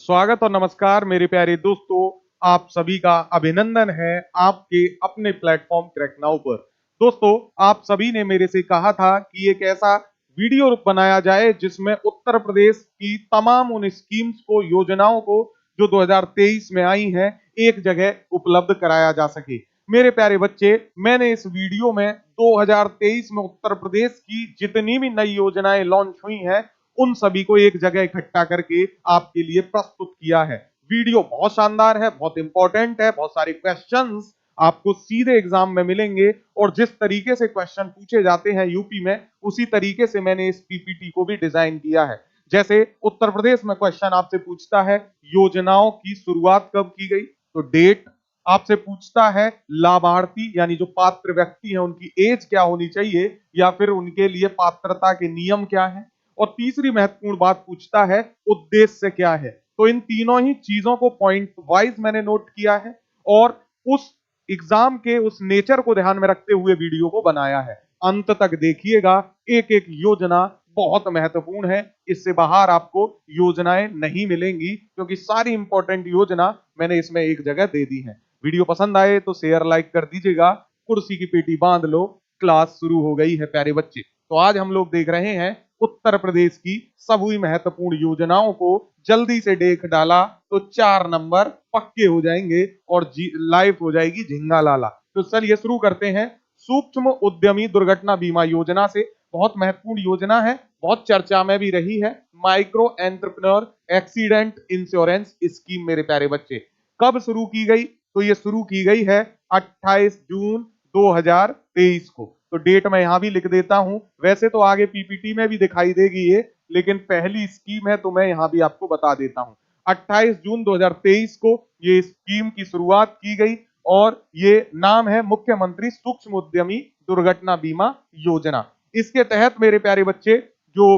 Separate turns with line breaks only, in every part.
स्वागत और नमस्कार मेरे प्यारे दोस्तों। आप सभी का अभिनंदन है आपके अपने प्लेटफॉर्म क्रैक नाउ पर। दोस्तों, आप सभी ने मेरे से कहा था कि एक ऐसा वीडियो बनाया जाए जिसमें उत्तर प्रदेश की तमाम उन स्कीम्स को, योजनाओं को जो 2023 में आई हैं, एक जगह उपलब्ध कराया जा सके। मेरे प्यारे बच्चे, मैंने इस वीडियो में 2023 में उत्तर प्रदेश की जितनी भी नई योजनाएं लॉन्च हुई हैं उन सभी को एक जगह इकट्ठा करके आपके लिए प्रस्तुत किया है। वीडियो बहुत शानदार है, बहुत इंपॉर्टेंट है, बहुत सारे क्वेश्चंस आपको सीधे एग्जाम में मिलेंगे और जिस तरीके से क्वेश्चन पूछे जाते हैं यूपी में, उसी तरीके से मैंने इस पीपीटी को भी डिजाइन किया है। जैसे उत्तर प्रदेश में क्वेश्चन आपसे पूछता है योजनाओं की शुरुआत कब की गई, तो डेट। आपसे पूछता है लाभार्थी यानी जो पात्र व्यक्ति है उनकी एज क्या होनी चाहिए या फिर उनके लिए पात्रता के नियम क्या है, और तीसरी महत्वपूर्ण बात पूछता है उद्देश्य क्या है। तो इन तीनों ही चीजों को पॉइंट वाइज मैंने नोट किया है और उस एग्जाम के उस नेचर को ध्यान में रखते हुए वीडियो को बनाया है। अंत तक देखिएगा, एक एक योजना बहुत महत्वपूर्ण है। इससे बाहर आपको योजनाएं नहीं मिलेंगी क्योंकि सारी इंपॉर्टेंट योजना मैंने इसमें एक जगह दे दी है। वीडियो पसंद आए तो शेयर लाइक कर दीजिएगा। कुर्सी की पेटी बांध लो, क्लास शुरू हो गई है प्यारे बच्चे। तो आज हम लोग देख रहे हैं उत्तर प्रदेश की सभी महत्वपूर्ण योजनाओं को। जल्दी से देख डाला तो 4 नंबर पक्के हो जाएंगे और लाइफ हो जाएगी झिंगा लाला। तो चलिए शुरू करते हैं। सूक्ष्म उद्यमी दुर्घटना बीमा योजना से, बहुत महत्वपूर्ण योजना है, बहुत चर्चा में भी रही है। Micro entrepreneur accident insurance scheme मेरे प्यारे बच्चे कब शुरू की गई, तो ये शुरू की गई है 28 जून 2023 को। तो डेट मैं यहां भी लिख देता हूं। वैसे तो आगे पीपीटी में भी दिखाई देगी ये, लेकिन पहली स्कीम है तो मैं यहां भी आपको बता देता हूं। 28 जून 2023 को ये स्कीम की शुरुआत की गई और ये नाम है मुख्यमंत्री सूक्ष्म उद्यमी दुर्घटना बीमा योजना। इसके तहत मेरे प्यारे बच्चे जो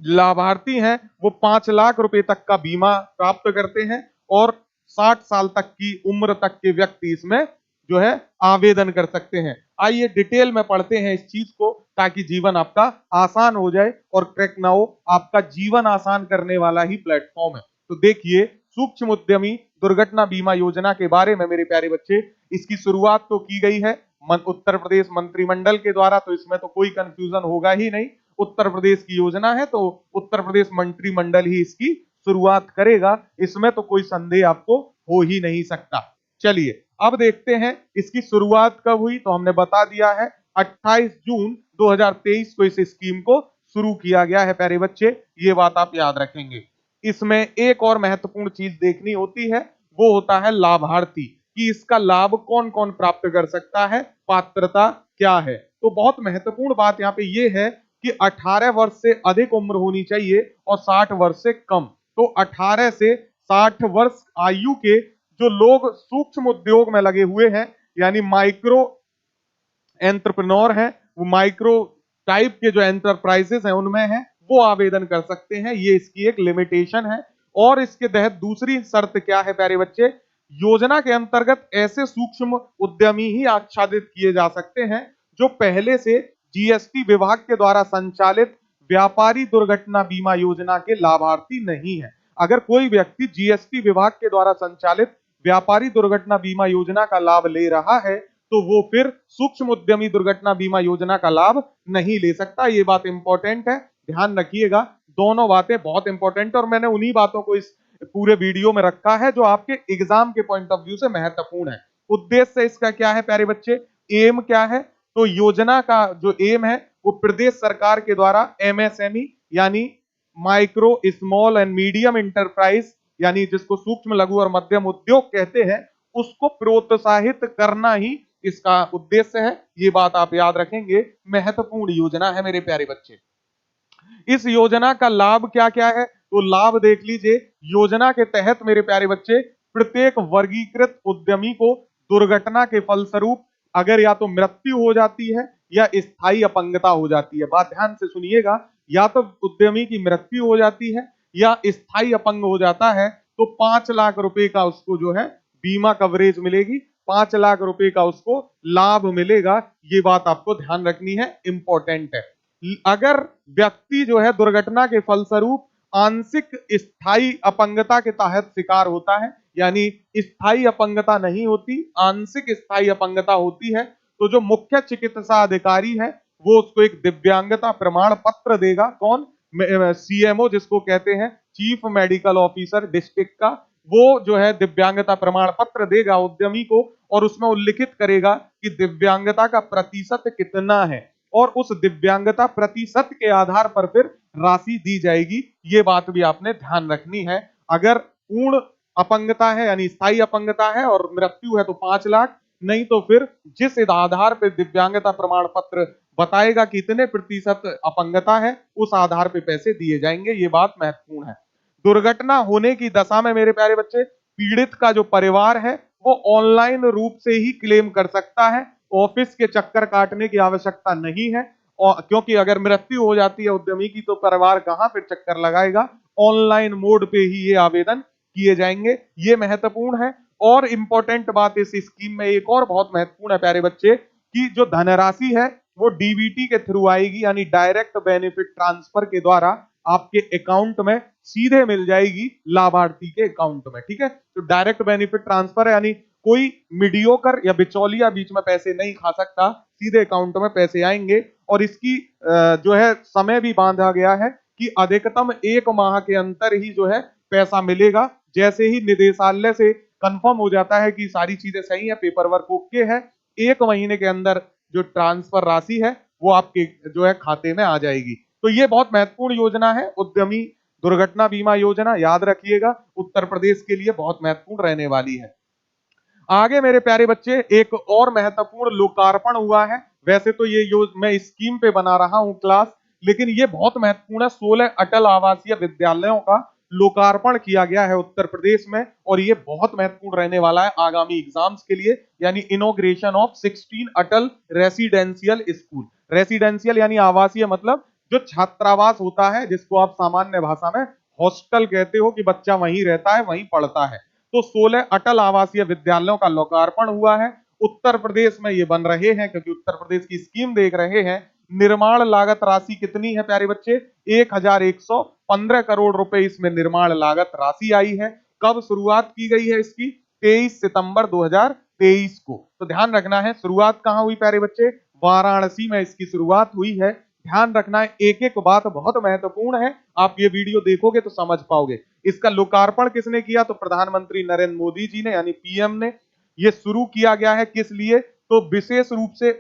लाभार्थी हैं वो 5 लाख रुपए तक का बीमा प्राप्त करते हैं और 60 साल तक की उम्र तक के व्यक्ति इसमें जो है आवेदन कर सकते हैं। आइए डिटेल में पढ़ते हैं इस चीज को ताकि जीवन आपका आसान हो जाए, और क्रैक नाउ आपका जीवन आसान करने वाला ही प्लेटफॉर्म है। तो देखिए, सूक्ष्म उद्यमी दुर्घटना बीमा योजना के बारे में मेरे प्यारे बच्चे, इसकी शुरुआत तो की गई है उत्तर प्रदेश मंत्रिमंडल के द्वारा, तो इसमें तो कोई कंफ्यूजन होगा ही नहीं। उत्तर प्रदेश की योजना है तो उत्तर प्रदेश मंत्रिमंडल ही इसकी शुरुआत करेगा, इसमें तो कोई संदेह आपको हो ही नहीं सकता। चलिए अब देखते हैं इसकी शुरुआत कब हुई, तो हमने बता दिया है 28 जून 2023 को इस स्कीम को शुरू किया गया है प्यारे बच्चे, ये बात आप याद रखेंगे। इसमें एक और महत्वपूर्ण चीज देखनी होती है, वो होता है लाभार्थी, कि इसका लाभ कौन कौन प्राप्त कर सकता है, पात्रता क्या है। तो बहुत महत्वपूर्ण बात यहाँ पे ये है कि 18 वर्ष से अधिक उम्र होनी चाहिए और 60 वर्ष से कम। तो 18 से 60 वर्ष आयु के जो लोग सूक्ष्म उद्योग में लगे हुए हैं, यानी माइक्रो एंटरप्रेन्योर हैं, वो माइक्रो टाइप के जो एंटरप्राइजेस हैं उनमें हैं, वो आवेदन कर सकते हैं। ये इसकी एक लिमिटेशन है। और इसके तहत दूसरी शर्त क्या है प्यारे बच्चे, योजना के अंतर्गत ऐसे सूक्ष्म उद्यमी ही आच्छादित किए जा सकते हैं जो पहले से जीएसटी विभाग के द्वारा संचालित व्यापारी दुर्घटना बीमा योजना के लाभार्थी नहीं है। अगर कोई व्यक्ति जीएसटी विभाग के द्वारा संचालित व्यापारी दुर्घटना बीमा योजना का लाभ ले रहा है तो वो फिर सूक्ष्म उद्यमी दुर्घटना बीमा योजना का लाभ नहीं ले सकता। ये बात इंपॉर्टेंट है, ध्यान रखिएगा। दोनों बातें बहुत इंपॉर्टेंट है और मैंने उन्हीं बातों को इस पूरे वीडियो में रखा है जो आपके एग्जाम के पॉइंट ऑफ व्यू से महत्वपूर्ण है। उद्देश्य इसका क्या है प्यारे बच्चे, एम क्या है, तो योजना का जो एम है वो प्रदेश सरकार के द्वारा एमएसएमई यानी micro small and medium enterprise, यानी जिसको सूक्ष्म लघु और मध्यम उद्योग कहते हैं, उसको प्रोत्साहित करना ही इसका उद्देश्य है। ये बात आप याद रखेंगे, महत्वपूर्ण योजना है मेरे प्यारे बच्चे। इस योजना का लाभ क्या क्या है, तो लाभ देख लीजिए। योजना के तहत मेरे प्यारे बच्चे प्रत्येक वर्गीकृत उद्यमी को दुर्घटना के फलस्वरूप अगर या तो मृत्यु हो जाती है या स्थायी अपंगता हो जाती है, बात ध्यान से सुनिएगा, या तो उद्यमी की मृत्यु हो जाती है या स्थायी अपंग हो जाता है, तो 5 लाख रुपए का उसको जो है बीमा कवरेज मिलेगी, 5 लाख रुपए का उसको लाभ मिलेगा। ये बात आपको ध्यान रखनी है, इंपॉर्टेंट है। अगर व्यक्ति जो है दुर्घटना के फलस्वरूप आंशिक स्थायी अपंगता के तहत शिकार होता है, यानी स्थायी अपंगता नहीं होती, आंशिक स्थायी अपंगता होती है, तो जो मुख्य चिकित्सा अधिकारी है वो उसको एक दिव्यांगता प्रमाण पत्र देगा। कौन? सीएमओ, जिसको कहते हैं चीफ मेडिकल ऑफिसर डिस्ट्रिक्ट का, वो जो है दिव्यांगता प्रमाण पत्र देगा उद्यमी को, और उसमें उल्लिखित करेगा कि दिव्यांगता का प्रतिशत कितना है, और उस दिव्यांगता प्रतिशत के आधार पर फिर राशि दी जाएगी। ये बात भी आपने ध्यान रखनी है। अगर पूर्ण अपंगता है यानी स्थायी अपंगता है और मृत्यु है तो 5 लाख, नहीं तो फिर जिस आधार पर दिव्यांगता प्रमाण पत्र बताएगा कि इतने प्रतिशत अपंगता है, उस आधार पे पैसे दिए जाएंगे। ये बात महत्वपूर्ण है। दुर्घटना होने की दशा में मेरे प्यारे बच्चे, पीड़ित का जो परिवार है वो ऑनलाइन रूप से ही क्लेम कर सकता है, ऑफिस के चक्कर काटने की आवश्यकता नहीं है। और क्योंकि अगर मृत्यु हो जाती है उद्यमी की तो परिवार कहां फिर चक्कर लगाएगा, ऑनलाइन मोड पे ही ये आवेदन किए जाएंगे। ये महत्वपूर्ण है। और इंपॉर्टेंट बात इस स्कीम में एक और बहुत महत्वपूर्ण है प्यारे बच्चे, कि जो धनराशि है वो डीबीटी के थ्रू आएगी, यानी डायरेक्ट बेनिफिट ट्रांसफर के द्वारा आपके अकाउंट में सीधे मिल जाएगी, लाभार्थी के अकाउंट में। ठीक है, तो डायरेक्ट बेनिफिट ट्रांसफर है, यानी कोई मीडियोकर या बिचौलिया बीच में पैसे नहीं खा सकता, सीधे अकाउंट में पैसे आएंगे। और इसकी जो है समय भी बांधा गया है कि अधिकतम 1 माह के अंतर ही जो है पैसा मिलेगा। जैसे ही निदेशालय से कंफर्म हो जाता है कि सारी चीजें सही है, पेपर वर्क ओके है, 1 महीने के अंदर जो ट्रांसफर राशि है वो आपके जो है खाते में आ जाएगी। तो ये बहुत महत्वपूर्ण योजना है, उद्यमी दुर्घटना बीमा योजना, याद रखिएगा, उत्तर प्रदेश के लिए बहुत महत्वपूर्ण रहने वाली है। आगे मेरे प्यारे बच्चे, एक और महत्वपूर्ण लोकार्पण हुआ है। वैसे तो ये मैं स्कीम पे बना रहा हूं क्लास, लेकिन ये बहुत महत्वपूर्ण है। 16 अटल आवासीय विद्यालयों का लोकार्पण किया गया है उत्तर प्रदेश में, और ये बहुत महत्वपूर्ण रहने वाला है आगामी एग्जाम्स के लिए, यानी inauguration of 16 Atal residential school. Residential यानी आवासीय, मतलब जो छात्रावास होता है, जिसको आप सामान्य भाषा में हॉस्टल कहते हो, कि बच्चा वहीं रहता है, वहीं पढ़ता है। तो 16 अटल आवासीय विद्यालयों का लोकार्पण हुआ है। उत्तर प्रदेश में ये बन रहे हैं, क्योंकि उत्तर प्रदेश की स्कीम देख रहे हैं। निर्माण लागत राशि कितनी है प्यारे बच्चे? 1115 करोड़ रुपए इसमें निर्माण लागत राशि आई है। कब शुरुआत की गई है इसकी? 23 सितंबर 2023 को। तो ध्यान रखना है, शुरुआत कहां हुई प्यारे बच्चे? वाराणसी में इसकी शुरुआत हुई है। ध्यान रखना है, एक एक बात बहुत महत्वपूर्ण है, आप ये वीडियो देखोगे तो समझ पाओगे। इसका लोकार्पण किसने किया? तो प्रधानमंत्री नरेंद्र मोदी जी ने, यानी पीएम ने। ये शुरू किया गया है किस लिए? तो विशेष रूप से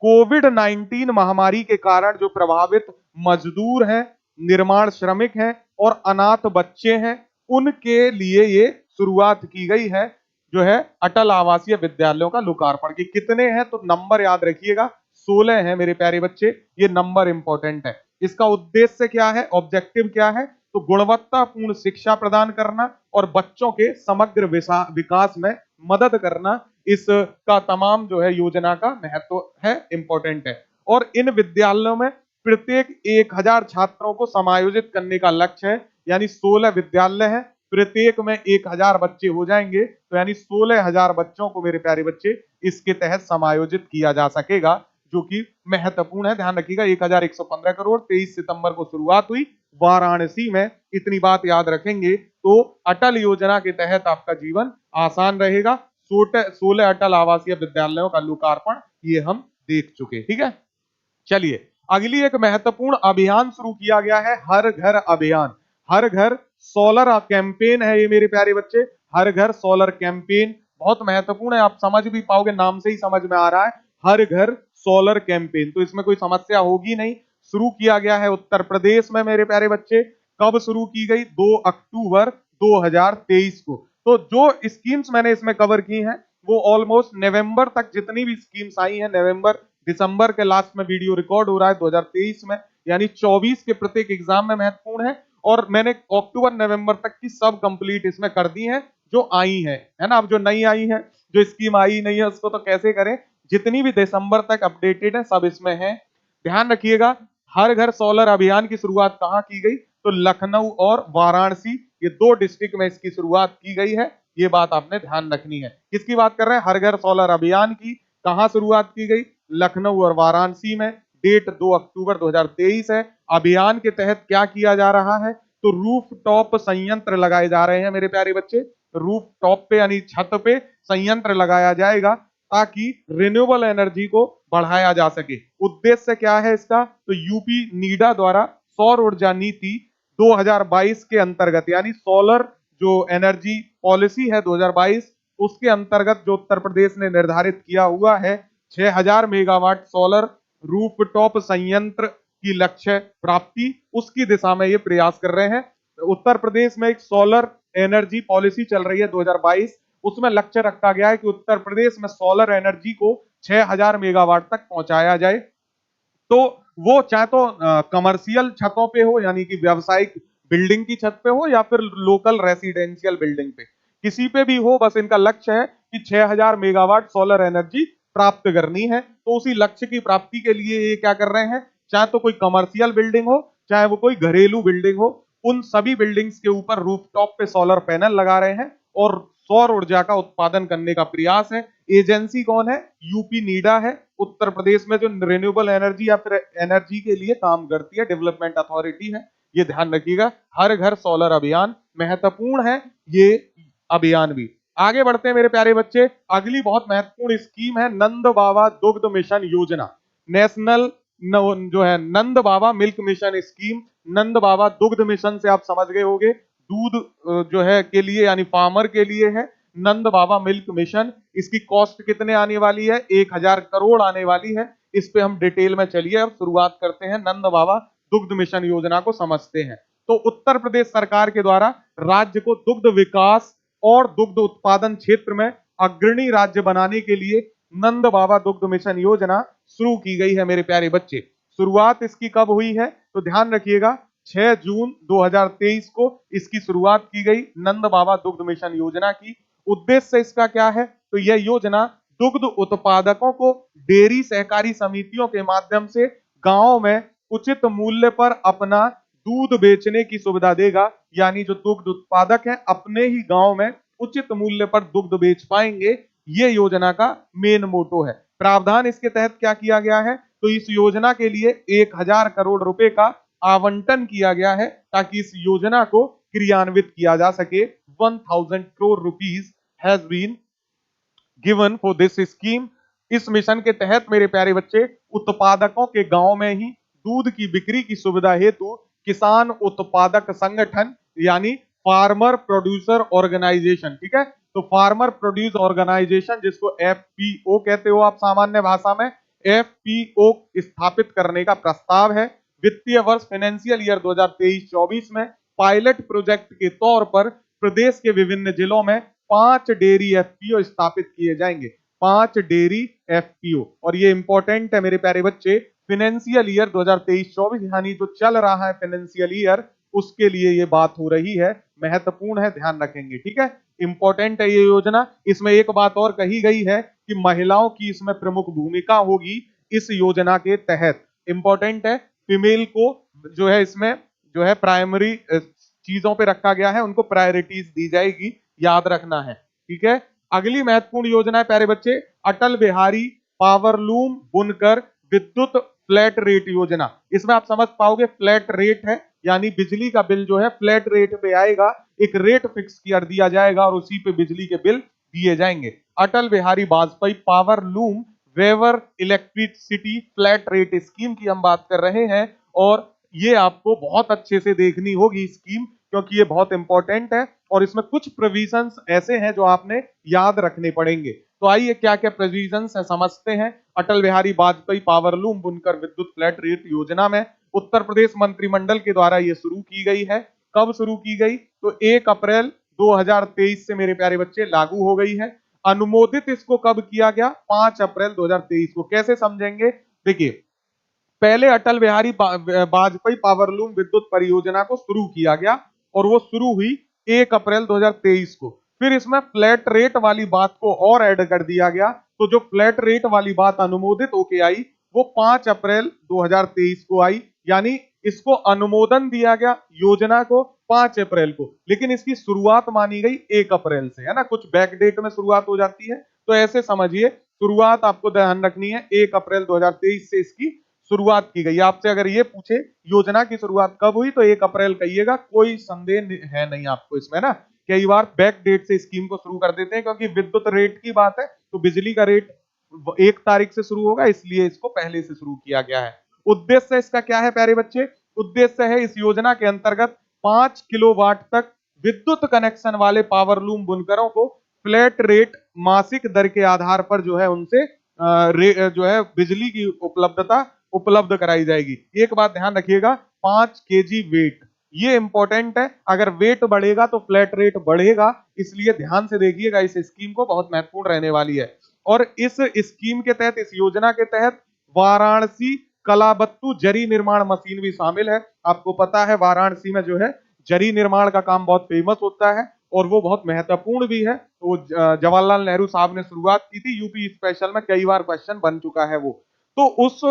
कोविड-19 महामारी के कारण जो प्रभावित मजदूर हैं, निर्माण श्रमिक हैं और अनाथ बच्चे हैं, उनके लिए ये शुरुआत की गई है, जो है अटल आवासीय विद्यालयों का लोकार्पण। की कितने हैं? तो नंबर याद रखिएगा, 16 है मेरे प्यारे बच्चे, ये नंबर इंपॉर्टेंट है। इसका उद्देश्य क्या है, ऑब्जेक्टिव क्या है? तो गुणवत्तापूर्ण शिक्षा प्रदान करना और बच्चों के समग्र विकास में मदद करना, इसका तमाम जो है योजना का महत्व है, इंपॉर्टेंट है। और इन विद्यालयों में प्रत्येक 1000 छात्रों को समायोजित करने का लक्ष्य है, यानी 16 विद्यालय है, प्रत्येक में 1000 बच्चे हो जाएंगे, तो यानी 16,000 बच्चों को मेरे प्यारे बच्चे इसके तहत समायोजित किया जा सकेगा, जो कि महत्वपूर्ण है। ध्यान रखिएगा, 1115 करोड़, 23 सितंबर को शुरुआत हुई वाराणसी में। इतनी बात याद रखेंगे तो अटल योजना के तहत आपका जीवन आसान रहेगा। 16 अटल आवासीय विद्यालयों का लोकार्पण ये हम देख चुके। ठीक है, चलिए अगली एक महत्वपूर्ण अभियान शुरू किया गया है, हर घर अभियान। हर घर सोलर कैंपेन है ये मेरे प्यारे बच्चे, हर घर सोलर कैंपेन बहुत महत्वपूर्ण है। आप समझ भी पाओगे, नाम से ही समझ में आ रहा है, हर घर सोलर कैंपेन, तो इसमें कोई समस्या होगी नहीं। शुरू किया गया है उत्तर प्रदेश में मेरे प्यारे बच्चे। कब शुरू की गई? 2 अक्टूबर 2023 को। तो जो स्कीम्स मैंने इसमें कवर की हैं वो ऑलमोस्ट नवंबर तक जितनी भी स्कीम्स आई हैं, नवंबर दिसंबर के लास्ट में वीडियो रिकॉर्ड हो रहा है 2023 में, यानी 24 के प्रत्येक एग्जाम में महत्वपूर्ण है। और मैंने अक्टूबर नवंबर तक की सब कंप्लीट इसमें कर दी है जो आई है ना। अब जो नई आई है, जो स्कीम आई नहीं है, उसको तो कैसे करें, जितनी भी दिसंबर तक अपडेटेड है सब इसमें है। ध्यान रखिएगा, हर घर सोलर अभियान की शुरुआत कहां की गई? तो लखनऊ और वाराणसी, ये 2 डिस्ट्रिक्ट में इसकी शुरुआत की गई है। ये बात आपने ध्यान रखनी है। किसकी बात कर रहे हैं? हर घर सोलर अभियान की। कहां शुरुआत की गई? लखनऊ और वाराणसी में। डेट 2 अक्टूबर 2023 है। अभियान के तहत क्या किया जा रहा है? तो रूफ टॉप संयंत्र लगाए जा रहे हैं मेरे प्यारे बच्चे। रूफ टॉप पे यानी छत पे संयंत्र लगाया जाएगा ताकि रिन्यूएबल एनर्जी को बढ़ाया जा सके। उद्देश्य क्या है इसका? तो यूपी नीडा द्वारा सौर ऊर्जा नीति 2022 के अंतर्गत यानी सोलर जो एनर्जी पॉलिसी है 2022 उसके अंतर्गत जो उत्तर प्रदेश ने निर्धारित किया हुआ है 6000 मेगावाट सोलर रूफटॉप संयंत्र की लक्ष्य प्राप्ति, उसकी दिशा में ये प्रयास कर रहे हैं। उत्तर प्रदेश में एक सोलर एनर्जी पॉलिसी चल रही है 2022, उसमें लक्ष्य रखा गया है कि उत्तर प्रदेश में सोलर एनर्जी को 6000 मेगावाट तक पहुंचाया जाए। तो वो चाहे तो कमर्शियल छतों पे हो यानी कि व्यावसायिक बिल्डिंग की छत पे हो या फिर लोकल रेसिडेंशियल बिल्डिंग पे, किसी पे भी हो, बस इनका लक्ष्य है कि 6000 मेगावाट सोलर एनर्जी प्राप्त करनी है। तो उसी लक्ष्य की प्राप्ति के लिए ये क्या कर रहे हैं, चाहे तो कोई कमर्शियल बिल्डिंग हो चाहे वो कोई घरेलू बिल्डिंग हो, उन सभी बिल्डिंग्स के ऊपर रूफटॉप पे सोलर पैनल लगा रहे हैं और सौर ऊर्जा का उत्पादन करने का प्रयास है। एजेंसी कौन है? यूपी नीडा है। उत्तर प्रदेश में जो रिन्यूएबल एनर्जी या फिर एनर्जी के लिए काम करती है डेवलपमेंट अथॉरिटी है। ये ध्यान रखिएगा, हर घर सोलर अभियान महत्वपूर्ण है ये अभियान भी। आगे बढ़ते हैं मेरे प्यारे बच्चे, अगली बहुत महत्वपूर्ण स्कीम है नंद बाबा दुग्ध मिशन योजना। नेशनल जो है नंद बाबा मिल्क मिशन स्कीम। नंद बाबा दुग्ध मिशन से आप समझ गए होंगे, दूध जो है के लिए यानी फार्मर के लिए है नंद बाबा मिल्क मिशन। इसकी कॉस्ट कितने आने वाली है? 1000 करोड़ आने वाली है। इस पे हम डिटेल में चलिए अब शुरुआत करते हैं, नंद बाबा दुग्ध मिशन योजना को समझते हैं। तो उत्तर प्रदेश सरकार के द्वारा राज्य को दुग्ध विकास और दुग्ध उत्पादन क्षेत्र में अग्रणी राज्य बनाने के लिए नंद बाबा दुग्ध मिशन योजना शुरू की गई है मेरे प्यारे बच्चे। शुरुआत इसकी कब हुई है? तो ध्यान रखिएगा 6 जून 2023 को इसकी शुरुआत की गई नंद बाबा दुग्ध मिशन योजना की। उद्देश्य इसका क्या है? तो यह योजना दुग्ध उत्पादकों को डेयरी सहकारी समितियों के माध्यम से गांव में उचित मूल्य पर अपना दूध बेचने की सुविधा देगा। यानी जो दुग्ध उत्पादक हैं अपने ही गांव में उचित मूल्य पर दुग्ध बेच पाएंगे, ये योजना का मेन मोटो है। प्रावधान इसके तहत क्या किया गया है? तो इस योजना के लिए 1000 करोड़ रुपए का आवंटन किया गया है ताकि इस योजना को क्रियान्वित किया जा सके। 1000 crore rupees has been given for this scheme. इस मिशन के तहत मेरे प्यारे बच्चे उत्पादकों के गांव में ही दूध की बिक्री की सुविधा हेतु किसान उत्पादक संगठन यानी फार्मर प्रोड्यूसर ऑर्गेनाइजेशन, ठीक है, तो फार्मर प्रोड्यूस ऑर्गेनाइजेशन जिसको एफपीओ कहते हो आप सामान्य भाषा में, एफपीओ स्थापित करने का प्रस्ताव है। वित्तीय वर्ष फाइनेंशियल ईयर 2023-24 में पायलट प्रोजेक्ट के तौर पर प्रदेश के विभिन्न जिलों में 5 डेयरी एफपीओ स्थापित किए जाएंगे। 5 डेयरी एफपीओ, और ये इंपॉर्टेंट है मेरे प्यारे बच्चे, फाइनेंशियल ईयर 2023-24 यानी जो चल रहा है फाइनेंशियल ईयर उसके लिए ये बात हो रही है, महत्वपूर्ण है, ध्यान रखेंगे, ठीक है, इंपॉर्टेंट है ये योजना। इसमें एक बात और कही गई है कि महिलाओं की इसमें प्रमुख भूमिका होगी इस योजना के तहत। इंपॉर्टेंट है, फीमेल को जो है इसमें जो है प्राइमरी चीजों पे रखा गया है, उनको प्रायोरिटीज दी जाएगी, याद रखना है, ठीक है। अगली महत्वपूर्ण योजना है प्यारे बच्चे अटल बिहारी पावरलूम बुनकर विद्युत फ्लैट रेट योजना। इसमें आप समझ पाओगे फ्लैट रेट है यानी बिजली का बिल जो है फ्लैट रेट पे आएगा, एक रेट फिक्स कर दिया जाएगा और उसी पे बिजली के बिल दिए जाएंगे। Atal Bihari Vajpayee powerloom weaver electricity flat rate scheme की हम बात कर रहे हैं और ये आपको बहुत अच्छे से देखनी होगी स्कीम, क्योंकि ये बहुत इंपॉर्टेंट है और इसमें कुछ प्रोविजंस ऐसे हैं जो आपने याद रखने पड़ेंगे। तो आइए क्या क्या प्रोविजंस है समझते हैं। अटल बिहारी वाजपेयी पावरलूम बुनकर विद्युत फ्लैट रेट योजना में उत्तर प्रदेश मंत्रिमंडल के द्वारा ये शुरू की गई है। कब शुरू की गई? तो 1 अप्रैल 2023 से मेरे प्यारे बच्चे लागू हो गई है। अनुमोदित इसको कब किया गया? 5 अप्रैल 2023 को। कैसे समझेंगे? देखिए, पहले अटल बिहारी वाजपेयी पावरलूम विद्युत परियोजना को शुरू किया गया और वो शुरू हुई 1 अप्रैल 2023 को। फिर इसमें फ्लैट रेट वाली बात को और ऐड कर दिया गया, तो जो फ्लैट रेट वाली बात अनुमोदित होके आई वो 5 अप्रैल 2023 को आई, यानी इसको अनुमोदन दिया गया योजना को 5 अप्रैल को, लेकिन इसकी शुरुआत मानी गई 1 अप्रैल से, है ना, कुछ बैक डेट में शुरुआत हो जाती है, तो ऐसे समझिए शुरुआत आपको ध्यान रखनी है 1 अप्रैल 2023 से इसकी शुरुआत की गई। आपसे अगर ये पूछे योजना की शुरुआत कब हुई तो 1 अप्रैल कहिएगा, कोई संदेह है नहीं आपको इसमें ना। कई बार बैक डेट से स्कीम को शुरू कर देते हैं क्योंकि विद्युत रेट की बात है, तो बिजली का रेट 1 तारीख से शुरू होगा, इसलिए इसको पहले से शुरू किया गया है। उद्देश्य इसका क्या है प्यारे बच्चे? उद्देश्य है इस योजना के अंतर्गत 5 किलोवाट तक विद्युत कनेक्शन वाले पावरलूम बुनकरों को फ्लैट रेट मासिक दर के आधार पर जो है उनसे जो है बिजली की उपलब्धता उपलब्ध कराई जाएगी। एक बात ध्यान रखिएगा, 5 केजी वेट, ये इंपॉर्टेंट है। अगर वेट बढ़ेगा तो फ्लैट रेट बढ़ेगा, इसलिए ध्यान से देखिएगा, इस स्कीम को बहुत महत्वपूर्ण रहने वाली है। और इस स्कीम के तहत, इस योजना के तहत वाराणसी कलाबत्तु जरी निर्माण मशीन भी शामिल है। आपको पता है वाराणसी में जो है जरी निर्माण का काम बहुत फेमस होता है और वो बहुत महत्वपूर्ण भी है। तो जवाहरलाल नेहरू साहब ने शुरुआत की थी, यूपी स्पेशल में कई बार क्वेश्चन बन चुका है वो। तो उस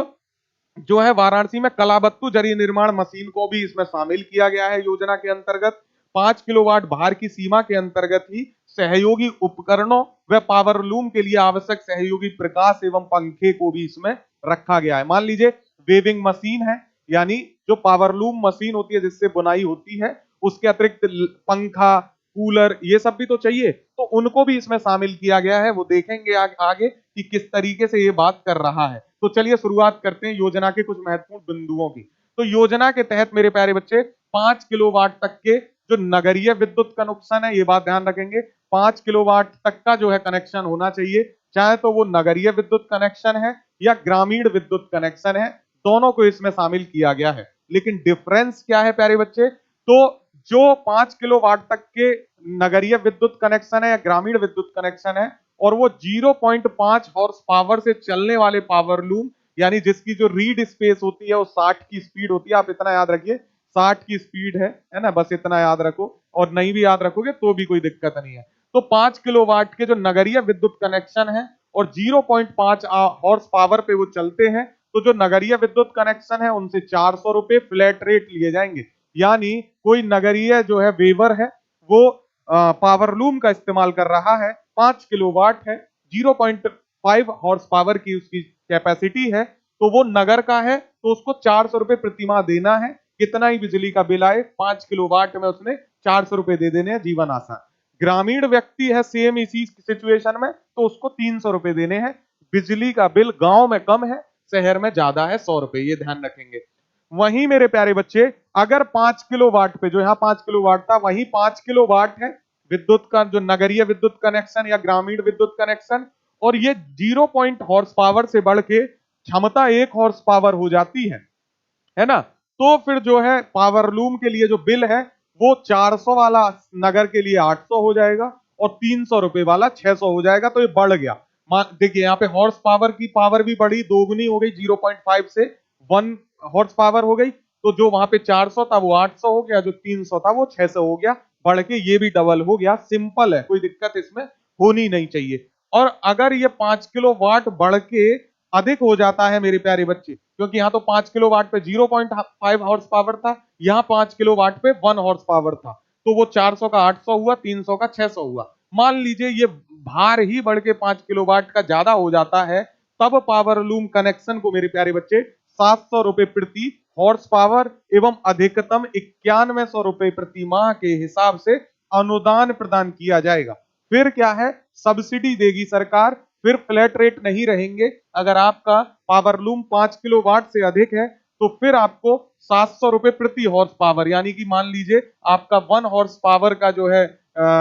जो है वाराणसी में कलाबत्तु जरी निर्माण मशीन को भी इसमें शामिल किया गया है योजना के अंतर्गत। 5 किलोवाट भार की सीमा के अंतर्गत ही सहयोगी उपकरणों व पावरलूम के लिए आवश्यक सहयोगी प्रकाश एवं पंखे को भी इसमें रखा गया है। मान लीजिए वेविंग मशीन है, यानी जो पावरलूम मशीन होती है जिससे बुनाई होती है, उसके अतिरिक्त पंखा, कूलर, ये सब भी तो चाहिए, तो उनको भी इसमें शामिल किया गया है। वो देखेंगे आगे कि किस तरीके से ये बात कर रहा है। तो चलिए शुरुआत करते हैं योजना के कुछ महत्वपूर्ण बिंदुओं की। तो योजना के तहत मेरे प्यारे बच्चे 5 किलोवाट तक के जो नगरीय विद्युत कनेक्शन है, ये बात ध्यान रखेंगे, 5 किलोवाट तक का जो है कनेक्शन होना चाहिए, चाहे तो वो नगरीय विद्युत कनेक्शन है या ग्रामीण विद्युत कनेक्शन है, दोनों को इसमें शामिल किया गया है। लेकिन डिफरेंस क्या है प्यारे बच्चे? तो जो 5 किलोवाट तक के नगरीय विद्युत कनेक्शन है या ग्रामीण विद्युत कनेक्शन है और वो 0.5 हॉर्स पावर से चलने वाले पावरलूम, यानी जिसकी जो रीड स्पेस होती है वो 60 की स्पीड होती है, आप इतना याद रखिए 60 की स्पीड है ना, बस इतना याद रखो, और नहीं भी याद रखोगे तो भी कोई दिक्कत नहीं है। तो 5 किलोवाट के जो नगरीय विद्युत कनेक्शन है और 0.5 हॉर्स पावर पे वो चलते हैं, तो जो नगरीय विद्युत कनेक्शन है उनसे 400 रुपए फ्लैट रेट लिए जाएंगे। यानी कोई नगरीय जो है वेवर है, वो पावरलूम का इस्तेमाल कर रहा है, 5 किलोवाट है, 0.5 हॉर्स पावर की उसकी कैपेसिटी है, तो वो नगर का है, तो उसको 400 रुपए प्रतिमाह देना है। कितना ही बिजली का बिल आए, 5 किलोवाट में उसने 400 रुपए दे देने हैं, जीवन आसान। ग्रामीण व्यक्ति है सेम इसी सिचुएशन में, तो उसको 300 रुपए देने हैं। बिजली का बिल गांव में कम है, शहर में ज्यादा है, 100 रुपए, ये ध्यान रखेंगे। वहीं मेरे प्यारे बच्चे, अगर 5 किलोवाट पे, जो यहाँ 5 किलोवाट था वहीं 5 किलोवाट है विद्युत का जो नगरीय विद्युत कनेक्शन या ग्रामीण विद्युत कनेक्शन, और ये 0 हॉर्स पावर से बढ़ के क्षमता 1 हॉर्स पावर हो जाती है ना, तो फिर जो है पावरलूम के लिए जो बिल है वो 400 वाला नगर के लिए 800 हो जाएगा और 300 रुपए वाला 600 हो जाएगा। तो ये बढ़ गया, देखिए यहाँ पे हॉर्स पावर की पावर भी बढ़ी, दोगुनी हो गई, 0.5 से 1 हॉर्स पावर हो गई। तो जो वहां पे 400 था वो 800 हो गया, जो 300 था वो 600 हो गया, बढ़ के ये भी डबल हो गया। सिंपल है, कोई दिक्कत इसमें होनी नहीं चाहिए। और अगर ये 5 किलो वाट बढ़ के अधिक हो जाता है मेरे प्यारे बच्चे, क्योंकि यहाँ तो 5 किलो वाट पे 0.5 हॉर्स पावर था, यहाँ 5 किलो वाट पे 1 हॉर्स पावर था, तो वो 400 का 800 हुआ, 300 का 600 हुआ। मान लीजिए ये भार ही बढ़ के 5 किलो वाट का ज्यादा हो जाता है, तब पावरलूम कनेक्शन को मेरे प्यारे बच्चे 700 रुपए प्रति हॉर्स पावर एवं अधिकतम 9100 रुपए प्रति माह के हिसाब से अनुदान प्रदान किया जाएगा। फिर क्या है, सब्सिडी देगी सरकार, फिर फ्लैट रेट नहीं रहेंगे। अगर आपका पावरलूम 5 किलोवाट से अधिक है तो फिर आपको 700 रुपए प्रति हॉर्स पावर, यानी कि मान लीजिए आपका 1 हॉर्स पावर का जो है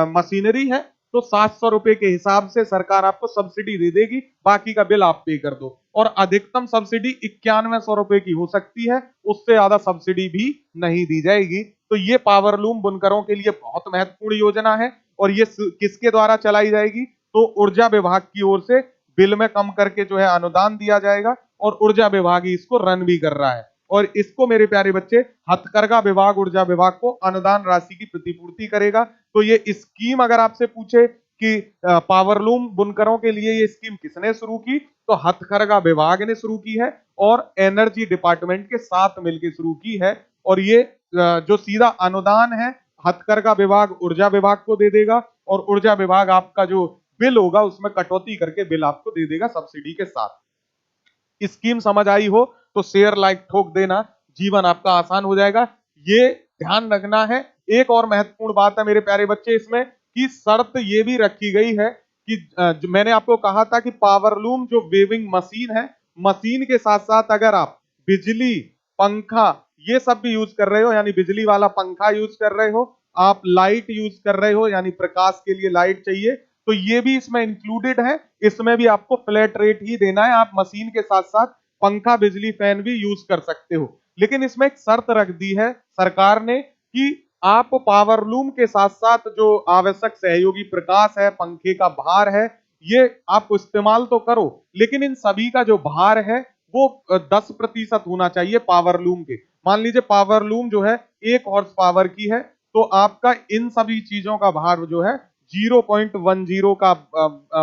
मशीनरी है, तो 700 रुपए के हिसाब से सरकार आपको सब्सिडी दे देगी, बाकी का बिल आप पे कर दो। और अधिकतम सब्सिडी 9100 रुपए की हो सकती है, उससे ज्यादा सब्सिडी भी नहीं दी जाएगी। तो ये पावरलूम बुनकरों के लिए बहुत महत्वपूर्ण योजना है। और ये किसके द्वारा चलाई जाएगी? तो ऊर्जा विभाग की ओर से बिल में कम करके जो है अनुदान दिया जाएगा, और ऊर्जा विभाग ही इसको रन भी कर रहा है। और इसको मेरे प्यारे बच्चे हथकरघा विभाग ऊर्जा विभाग को अनुदान राशि की प्रतिपूर्ति करेगा। तो ये स्कीम अगर आपसे पूछे कि पावरलूम बुनकरों के लिए ये स्कीम किसने शुरू की, तो हथकरघा विभाग ने शुरू की है और एनर्जी डिपार्टमेंट के साथ मिलकर शुरू की है। और ये जो सीधा अनुदान है हथकरघा विभाग ऊर्जा विभाग को दे देगा, और ऊर्जा विभाग आपका जो बिल होगा उसमें कटौती करके बिल आपको दे देगा सब्सिडी के साथ। स्कीम समझ आई हो तो शेयर लाइक ठोक देना, जीवन आपका आसान हो जाएगा। ये ध्यान रखना है। एक और महत्वपूर्ण बात है मेरे प्यारे बच्चे इसमें, कि शर्त ये भी रखी गई है कि जो मैंने आपको कहा था कि पावरलूम जो वेविंग मशीन है, मशीन के साथ साथ अगर आप बिजली, पंखा ये सब भी यूज कर रहे हो, यानी बिजली वाला पंखा यूज कर रहे हो, आप लाइट यूज कर रहे हो, यानी प्रकाश के लिए लाइट चाहिए, तो ये भी इसमें इंक्लूडेड है। इसमें भी आपको फ्लैट रेट ही देना है। आप मशीन के साथ साथ पंखा, बिजली, फैन भी यूज कर सकते हो। लेकिन इसमें एक शर्त रख दी है सरकार ने कि आप पावरलूम के साथ साथ जो आवश्यक सहयोगी प्रकाश है, पंखे का भार है, ये आप इस्तेमाल तो करो, लेकिन इन सभी का जो भार है वो 10% होना चाहिए पावरलूम के। मान लीजिए पावरलूम जो है 1 हॉर्स पावर की है, तो आपका इन सभी चीजों का भार जो है 0.10 का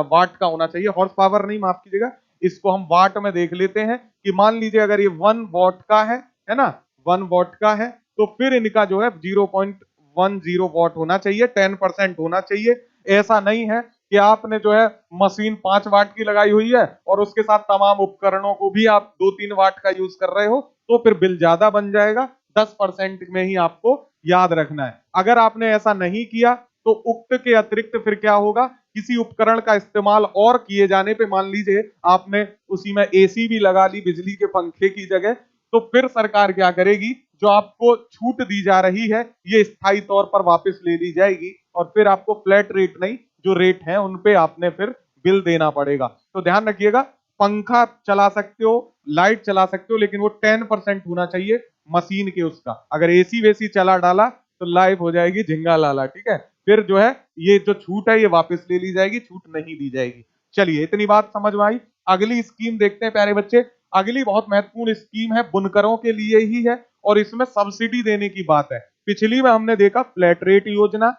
वाट का होना चाहिए। हॉर्स पावर नहीं, माफ कीजिएगा, इसको हम वाट में देख लेते हैं कि मान लीजिए अगर ये 1 वॉट का है ना, 1 वॉट का है, तो फिर इनका जो है 0.10 वॉट होना चाहिए, 10% होना चाहिए। ऐसा नहीं है कि आपने जो है मशीन 5 वाट की लगाई हुई है और उसके साथ तमाम उपकरणों को भी आप 2-3 वाट का यूज कर रहे हो, तो फिर बिल ज्यादा बन जाएगा। 10% में ही आपको याद रखना है। अगर आपने ऐसा नहीं किया तो उक्त के अतिरिक्त फिर क्या होगा, किसी उपकरण का इस्तेमाल और किए जाने पे, मान लीजिए आपने उसी में एसी भी लगा ली बिजली के पंखे की जगह, तो फिर सरकार क्या करेगी, जो आपको छूट दी जा रही है ये स्थायी तौर पर वापस ले ली जाएगी और फिर आपको फ्लैट रेट नहीं, जो रेट है उन पे आपने फिर बिल देना पड़ेगा। तो ध्यान रखिएगा, पंखा चला सकते हो, लाइट चला सकते हो, लेकिन वो 10% होना चाहिए मशीन के उसका। अगर एसी वेसी चला डाला तो लाइफ हो जाएगी झिंगा लाला, ठीक है। फिर जो है ये जो छूट है ये वापस ले ली जाएगी, छूट नहीं दी जाएगी। चलिए, इतनी बात समझ में आई। अगली स्कीम देखते हैं प्यारे बच्चे। अगली बहुत महत्वपूर्ण स्कीम है, बुनकरों के लिए ही है और इसमें सब्सिडी देने की बात है। पिछली में हमने देखा फ्लैट रेट योजना,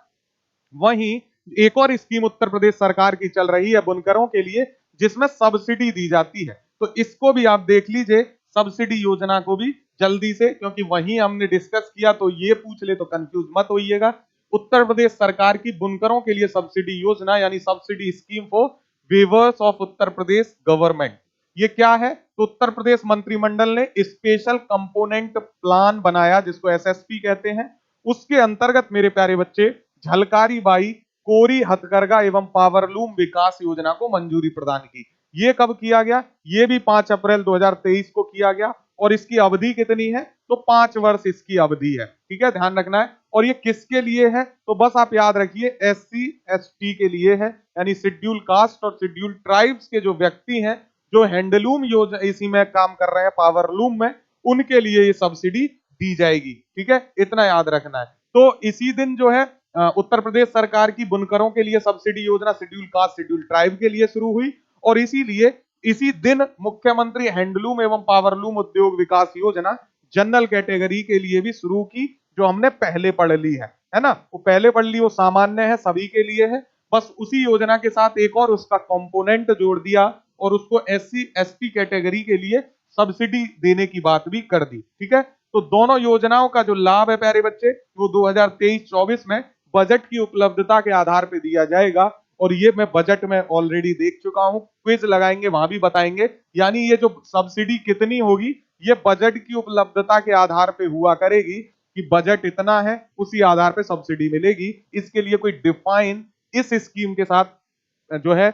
वहीं एक और स्कीम उत्तर प्रदेश सरकार की चल रही है बुनकरों के लिए, जिसमें सब्सिडी दी जाती है। तो इसको भी आप देख लीजिए, सब्सिडी योजना को भी जल्दी से, क्योंकि वहीं हमने डिस्कस किया तो ये पूछ ले तो कंफ्यूज मत होइएगा। उत्तर प्रदेश सरकार की बुनकरों के लिए सब्सिडी योजना, यानी subsidy scheme for weavers of Uttar Pradesh government, ये क्या है, तो उत्तर प्रदेश मंत्रिमंडल ने स्पेशल कंपोनेंट प्लान बनाया, जिसको एसएसपी कहते हैं। उसके अंतर्गत मेरे प्यारे बच्चे झलकारी बाई कोरी हथकरघा एवं पावरलूम विकास योजना को मंजूरी प्रदान की। ये कब किया गया, ये भी 5 अप्रैल 2023 को किया गया और इसकी अवधि कितनी है, तो 5 वर्ष इसकी अवधि है, ठीक है, ध्यान रखना है। और ये किसके लिए है, तो बस आप याद रखिए एससी एसटी के लिए है, यानी शेड्यूल कास्ट और शेड्यूल ट्राइब्स के जो व्यक्ति हैं, जो हैंडलूम योजना इसी में काम कर रहे हैं पावरलूम में, उनके लिए ये सब्सिडी दी जाएगी, ठीक है, इतना याद रखना है। तो इसी दिन जो है उत्तर प्रदेश सरकार की बुनकरों के लिए सब्सिडी योजना शेड्यूल कास्ट शेड्यूल ट्राइब के लिए शुरू हुई और इसीलिए इसी दिन मुख्यमंत्री हैंडलूम एवं पावरलूम उद्योग विकास योजना जनरल कैटेगरी के लिए भी शुरू की, जो हमने पहले पढ़ ली है ना, वो पहले पढ़ ली, वो सामान्य है, सभी के लिए है। बस उसी योजना के साथ एक और उसका कंपोनेंट जोड़ दिया और उसको एससी एसटी कैटेगरी के लिए सब्सिडी देने की बात भी कर दी, ठीक है। तो दोनों योजनाओं का जो लाभ है प्यारे बच्चे, वो 2023-24 में बजट की उपलब्धता के आधार पर दिया जाएगा और ये मैं बजट में ऑलरेडी देख चुका हूं, क्विज लगाएंगे वहां भी बताएंगे। यानी ये जो सब्सिडी कितनी होगी, ये बजट की उपलब्धता के आधार पे हुआ करेगी कि बजट इतना है, उसी आधार पे सब्सिडी मिलेगी। इसके लिए कोई डिफाइन इस स्कीम के साथ जो है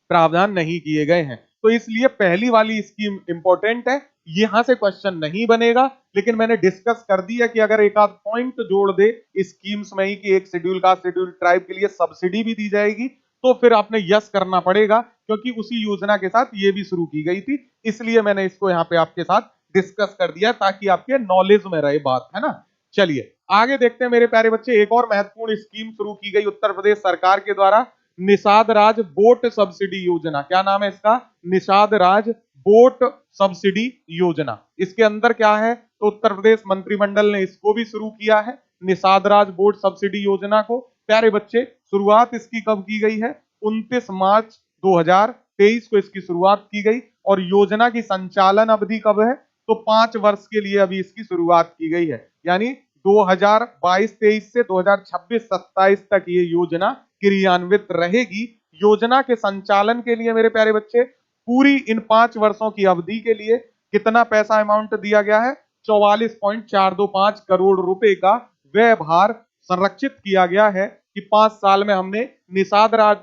प्रावधान नहीं किए गए हैं, तो इसलिए पहली वाली स्कीम इंपॉर्टेंट है, यहां से क्वेश्चन नहीं बनेगा। लेकिन मैंने डिस्कस कर दिया कि अगर एक आध पॉइंट जोड़ दे स्कीम्स में ही कि एक शेड्यूल कास्ट शेड्यूल ट्राइब के लिए सब्सिडी भी दी जाएगी, तो फिर आपने यस करना पड़ेगा, क्योंकि उसी योजना के साथ ये भी शुरू की गई थी। इसलिए मैंने इसको यहाँ पे आपके साथ डिस्कस कर दिया ताकि आपके नॉलेज में रहे बात, है ना। चलिए आगे देखते हैं मेरे प्यारे बच्चे। एक और महत्वपूर्ण स्कीम शुरू की गई उत्तर प्रदेश सरकार के द्वारा, निषाद राज बोट सब्सिडी योजना। क्या नाम है इसका, निषाद राज बोट सब्सिडी योजना। इसके अंदर क्या है, तो उत्तर प्रदेश मंत्रिमंडल ने इसको भी शुरू किया है, निषाद राज बोट सब्सिडी योजना को। प्यारे बच्चे शुरुआत इसकी कब की गई है, 29 मार्च 2023 को इसकी शुरुआत की गई और योजना की संचालन अवधि कब है, तो 5 वर्ष के लिए अभी इसकी शुरुआत की गई है। यानी 2022-23 से 2026-27 तक ये योजना क्रियान्वित रहेगी। योजना के संचालन के लिए मेरे प्यारे बच्चे पूरी इन 5 वर्षों की अवधि के लिए कितना पैसा अमाउंट दिया गया है? 44.425 करोड़ रुपए का व्यय भार संरक्षित किया गया है कि 5 साल में हमने निषाद राज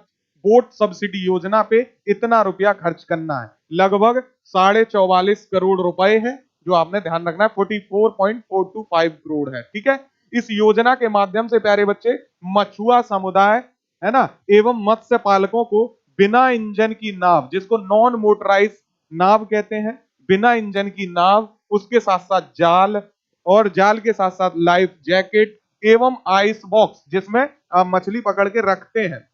बोट सब्सिडी योजना पे इतना रुपया खर्च करना है। लगभग 44.5 करोड़ रुपए है, जो आपने ध्यान रखना है। 44.425 करोड़ है, ठीक है। इस योजना के माध्यम से प्यारे बच्चे मछुआ समुदाय है ना एवं मत्स्य पालकों को बिना इंजन की नाव, जिसको नॉन मोटराइज नाव कहते हैं, बिना इंजन की नाव, उसके साथ साथ जाल और जाल के साथ साथ लाइफ जैकेट एवं आइस बॉक्स जिसमें मछली पकड़ के रखते हैं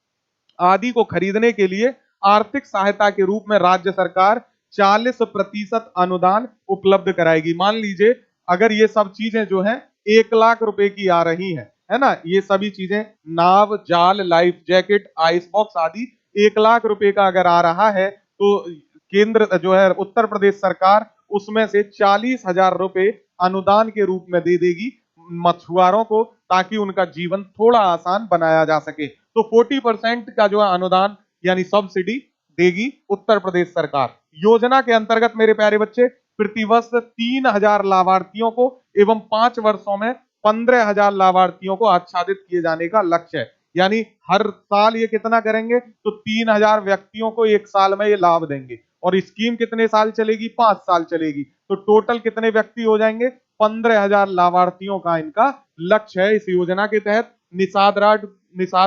आदि को खरीदने के लिए आर्थिक सहायता के रूप में राज्य सरकार 40% अनुदान उपलब्ध कराएगी। मान लीजिए अगर ये सब चीजें जो है 1 लाख रुपए की आ रही है ना, ये सभी चीजें नाव, जाल, लाइफ जैकेट, आइस बॉक्स आदि 1 लाख रुपए का अगर आ रहा है तो केंद्र जो है उत्तर प्रदेश सरकार उसमें से 40,000 रुपए अनुदान के रूप में दे देगी मछुआरों को, ताकि उनका जीवन थोड़ा आसान बनाया जा सके। तो 40% का जो है अनुदान यानी सब्सिडी देगी उत्तर प्रदेश सरकार। योजना के अंतर्गत मेरे प्यारे बच्चे प्रतिवर्ष 3,000 लाभार्थियों को एवं 5 वर्षों में 15,000 लाभार्थियों को आच्छादित किए जाने का लक्ष्य है। यानी हर साल ये कितना करेंगे? तो 3,000 व्यक्तियों को एक साल में ये लाभ देंगे। और स्कीम कितने साल चलेगी? 5 साल चलेगी। तो टोटल कितने व्यक्ति हो जाएंगे? 15,000 लाभार्थियों का इनका लक्ष्य है इस योजना के तहत। निषाद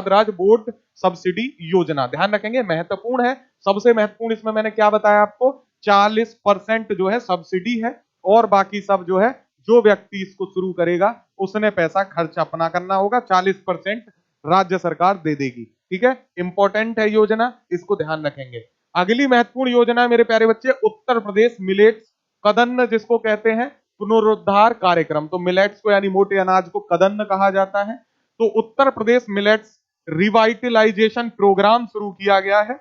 राज बोट सब्सिडी योजना, ध्यान रखेंगे, महत्वपूर्ण है। सबसे महत्वपूर्ण इसमें मैंने क्या बताया आपको? 40% जो है सब्सिडी है और बाकी सब जो है जो व्यक्ति इसको शुरू करेगा उसने पैसा खर्च अपना करना होगा। 40% राज्य सरकार दे देगी, ठीक है। इंपॉर्टेंट है योजना, इसको ध्यान रखेंगे। अगली महत्वपूर्ण योजना है मेरे प्यारे बच्चे उत्तर प्रदेश मिलेट्स कदन्न, जिसको कहते हैं पुनरुद्धार कार्यक्रम। तो मिलेट्स को यानी मोटे अनाज को कदन्न कहा जाता है। तो Uttar Pradesh millets revitalisation programme शुरू किया गया है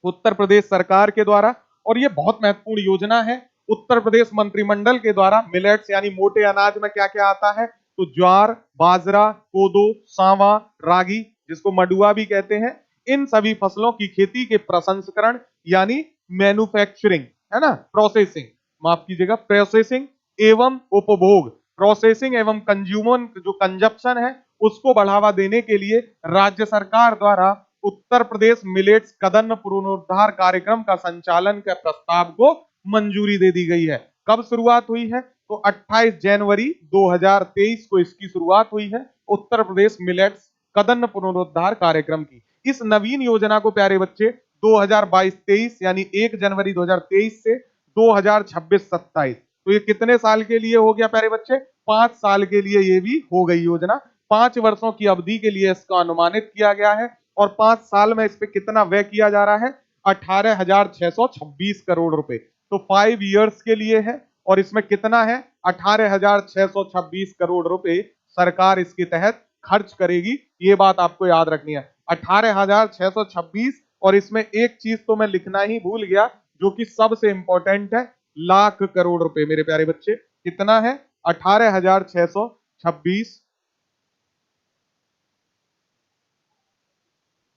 उत्तर प्रदेश सरकार के द्वारा और ये बहुत महत्वपूर्ण योजना है। उत्तर प्रदेश मंत्रिमंडल के द्वारा मिलेट्स यानी मोटे अनाज में क्या क्या आता है? तो ज्वार, बाजरा, कोदो, सांवा, रागी, जिसको मडुआ भी कहते हैं, इन सभी फसलों की खेती के प्रसंस्करण यानी मैन्युफैक्चरिंग है ना, प्रोसेसिंग, माफ कीजिएगा, प्रोसेसिंग एवं उपभोग, प्रोसेसिंग एवं कंज्यूमर जो कंजप्शन है उसको बढ़ावा देने के लिए राज्य सरकार द्वारा उत्तर प्रदेश मिलेट्स कदन्न पुनरुद्धार कार्यक्रम का संचालन के प्रस्ताव को मंजूरी दे दी गई है। कब शुरुआत हुई है? तो 28 जनवरी 2023 को इसकी शुरुआत हुई है उत्तर प्रदेश मिलेट्स कदन्न पुनरुद्धार कार्यक्रम की। इस नवीन योजना को प्यारे बच्चे 2022-23 यानी 1 जनवरी 2023 से 2026-27, तो ये कितने साल के लिए हो गया प्यारे बच्चे? 5 साल के लिए ये भी हो गई योजना। 5 वर्षों की अवधि के लिए इसका अनुमानित किया गया है और 5 साल में इस पे कितना व्यय किया जा रहा है? 18,626 करोड़ रुपए। तो 5 इयर्स के लिए है और इसमें कितना है? 18,626 करोड़ रुपए सरकार इसके तहत खर्च करेगी। ये बात आपको याद रखनी है, 18,626। और इसमें एक चीज तो मैं लिखना ही भूल गया जो कि सबसे इंपॉर्टेंट है, लाख करोड़ रुपए मेरे प्यारे बच्चे। कितना है? 18,626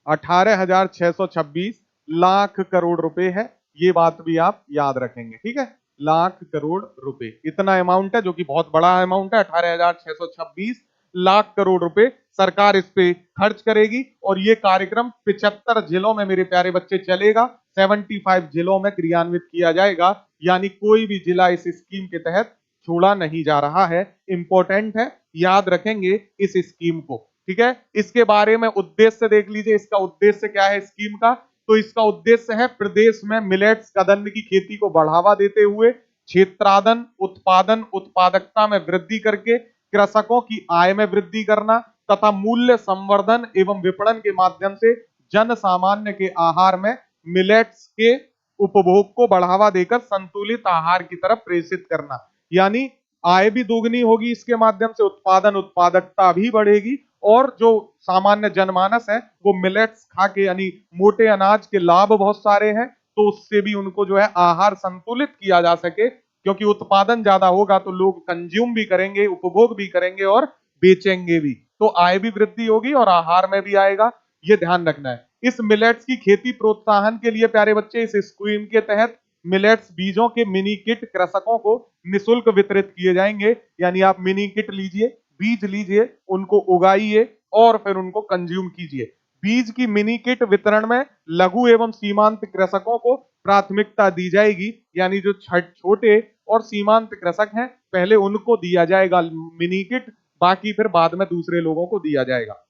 18,626 लाख करोड़ रुपए है। ये बात भी आप याद रखेंगे, ठीक है। लाख करोड़ रुपए इतना अमाउंट है जो कि बहुत बड़ा अमाउंट है। 18,626 लाख करोड़ रुपए सरकार इस पे खर्च करेगी और ये कार्यक्रम 75 जिलों में मेरे प्यारे बच्चे चलेगा। 75 जिलों में क्रियान्वित किया जाएगा, यानी कोई भी जिला इस स्कीम के तहत छोड़ा नहीं जा रहा है। इंपॉर्टेंट है, याद रखेंगे इस स्कीम को, ठीक है। इसके बारे में उद्देश्य देख लीजिए, इसका उद्देश्य क्या है स्कीम का? तो इसका उद्देश्य है प्रदेश में मिलेट्स कदन्न की खेती को बढ़ावा देते हुए क्षेत्रादन उत्पादन उत्पादकता में वृद्धि करके कृषकों की आय में वृद्धि करना तथा मूल्य संवर्धन एवं विपणन के माध्यम से जन सामान्य के आहार में मिलेट्स के उपभोग को बढ़ावा देकर संतुलित आहार की तरफ प्रेषित करना। यानी आय भी दोगुनी होगी इसके माध्यम से, उत्पादन उत्पादकता भी बढ़ेगी और जो सामान्य जनमानस है वो मिलेट्स खा के यानी मोटे अनाज के लाभ बहुत सारे हैं, तो उससे भी उनको जो है आहार संतुलित किया जा सके, क्योंकि उत्पादन ज्यादा होगा तो लोग कंज्यूम भी करेंगे, उपभोग भी करेंगे और बेचेंगे भी, तो आय भी वृद्धि होगी और आहार में भी आएगा। ये ध्यान रखना है। इस मिलेट्स की खेती प्रोत्साहन के लिए प्यारे बच्चे इस स्कीम के तहत मिलेट्स बीजों के मिनी किट कृषकों को निशुल्क वितरित किए जाएंगे। यानी आप मिनी किट लीजिए, बीज लीजिए, उनको उगाइए और फिर उनको कंज्यूम कीजिए। बीज की मिनी किट वितरण में लघु एवं सीमांत कृषकों को प्राथमिकता दी जाएगी। यानी जो छोटे और सीमांत कृषक हैं पहले उनको दिया जाएगा मिनी किट, बाकी फिर बाद में दूसरे लोगों को दिया जाएगा।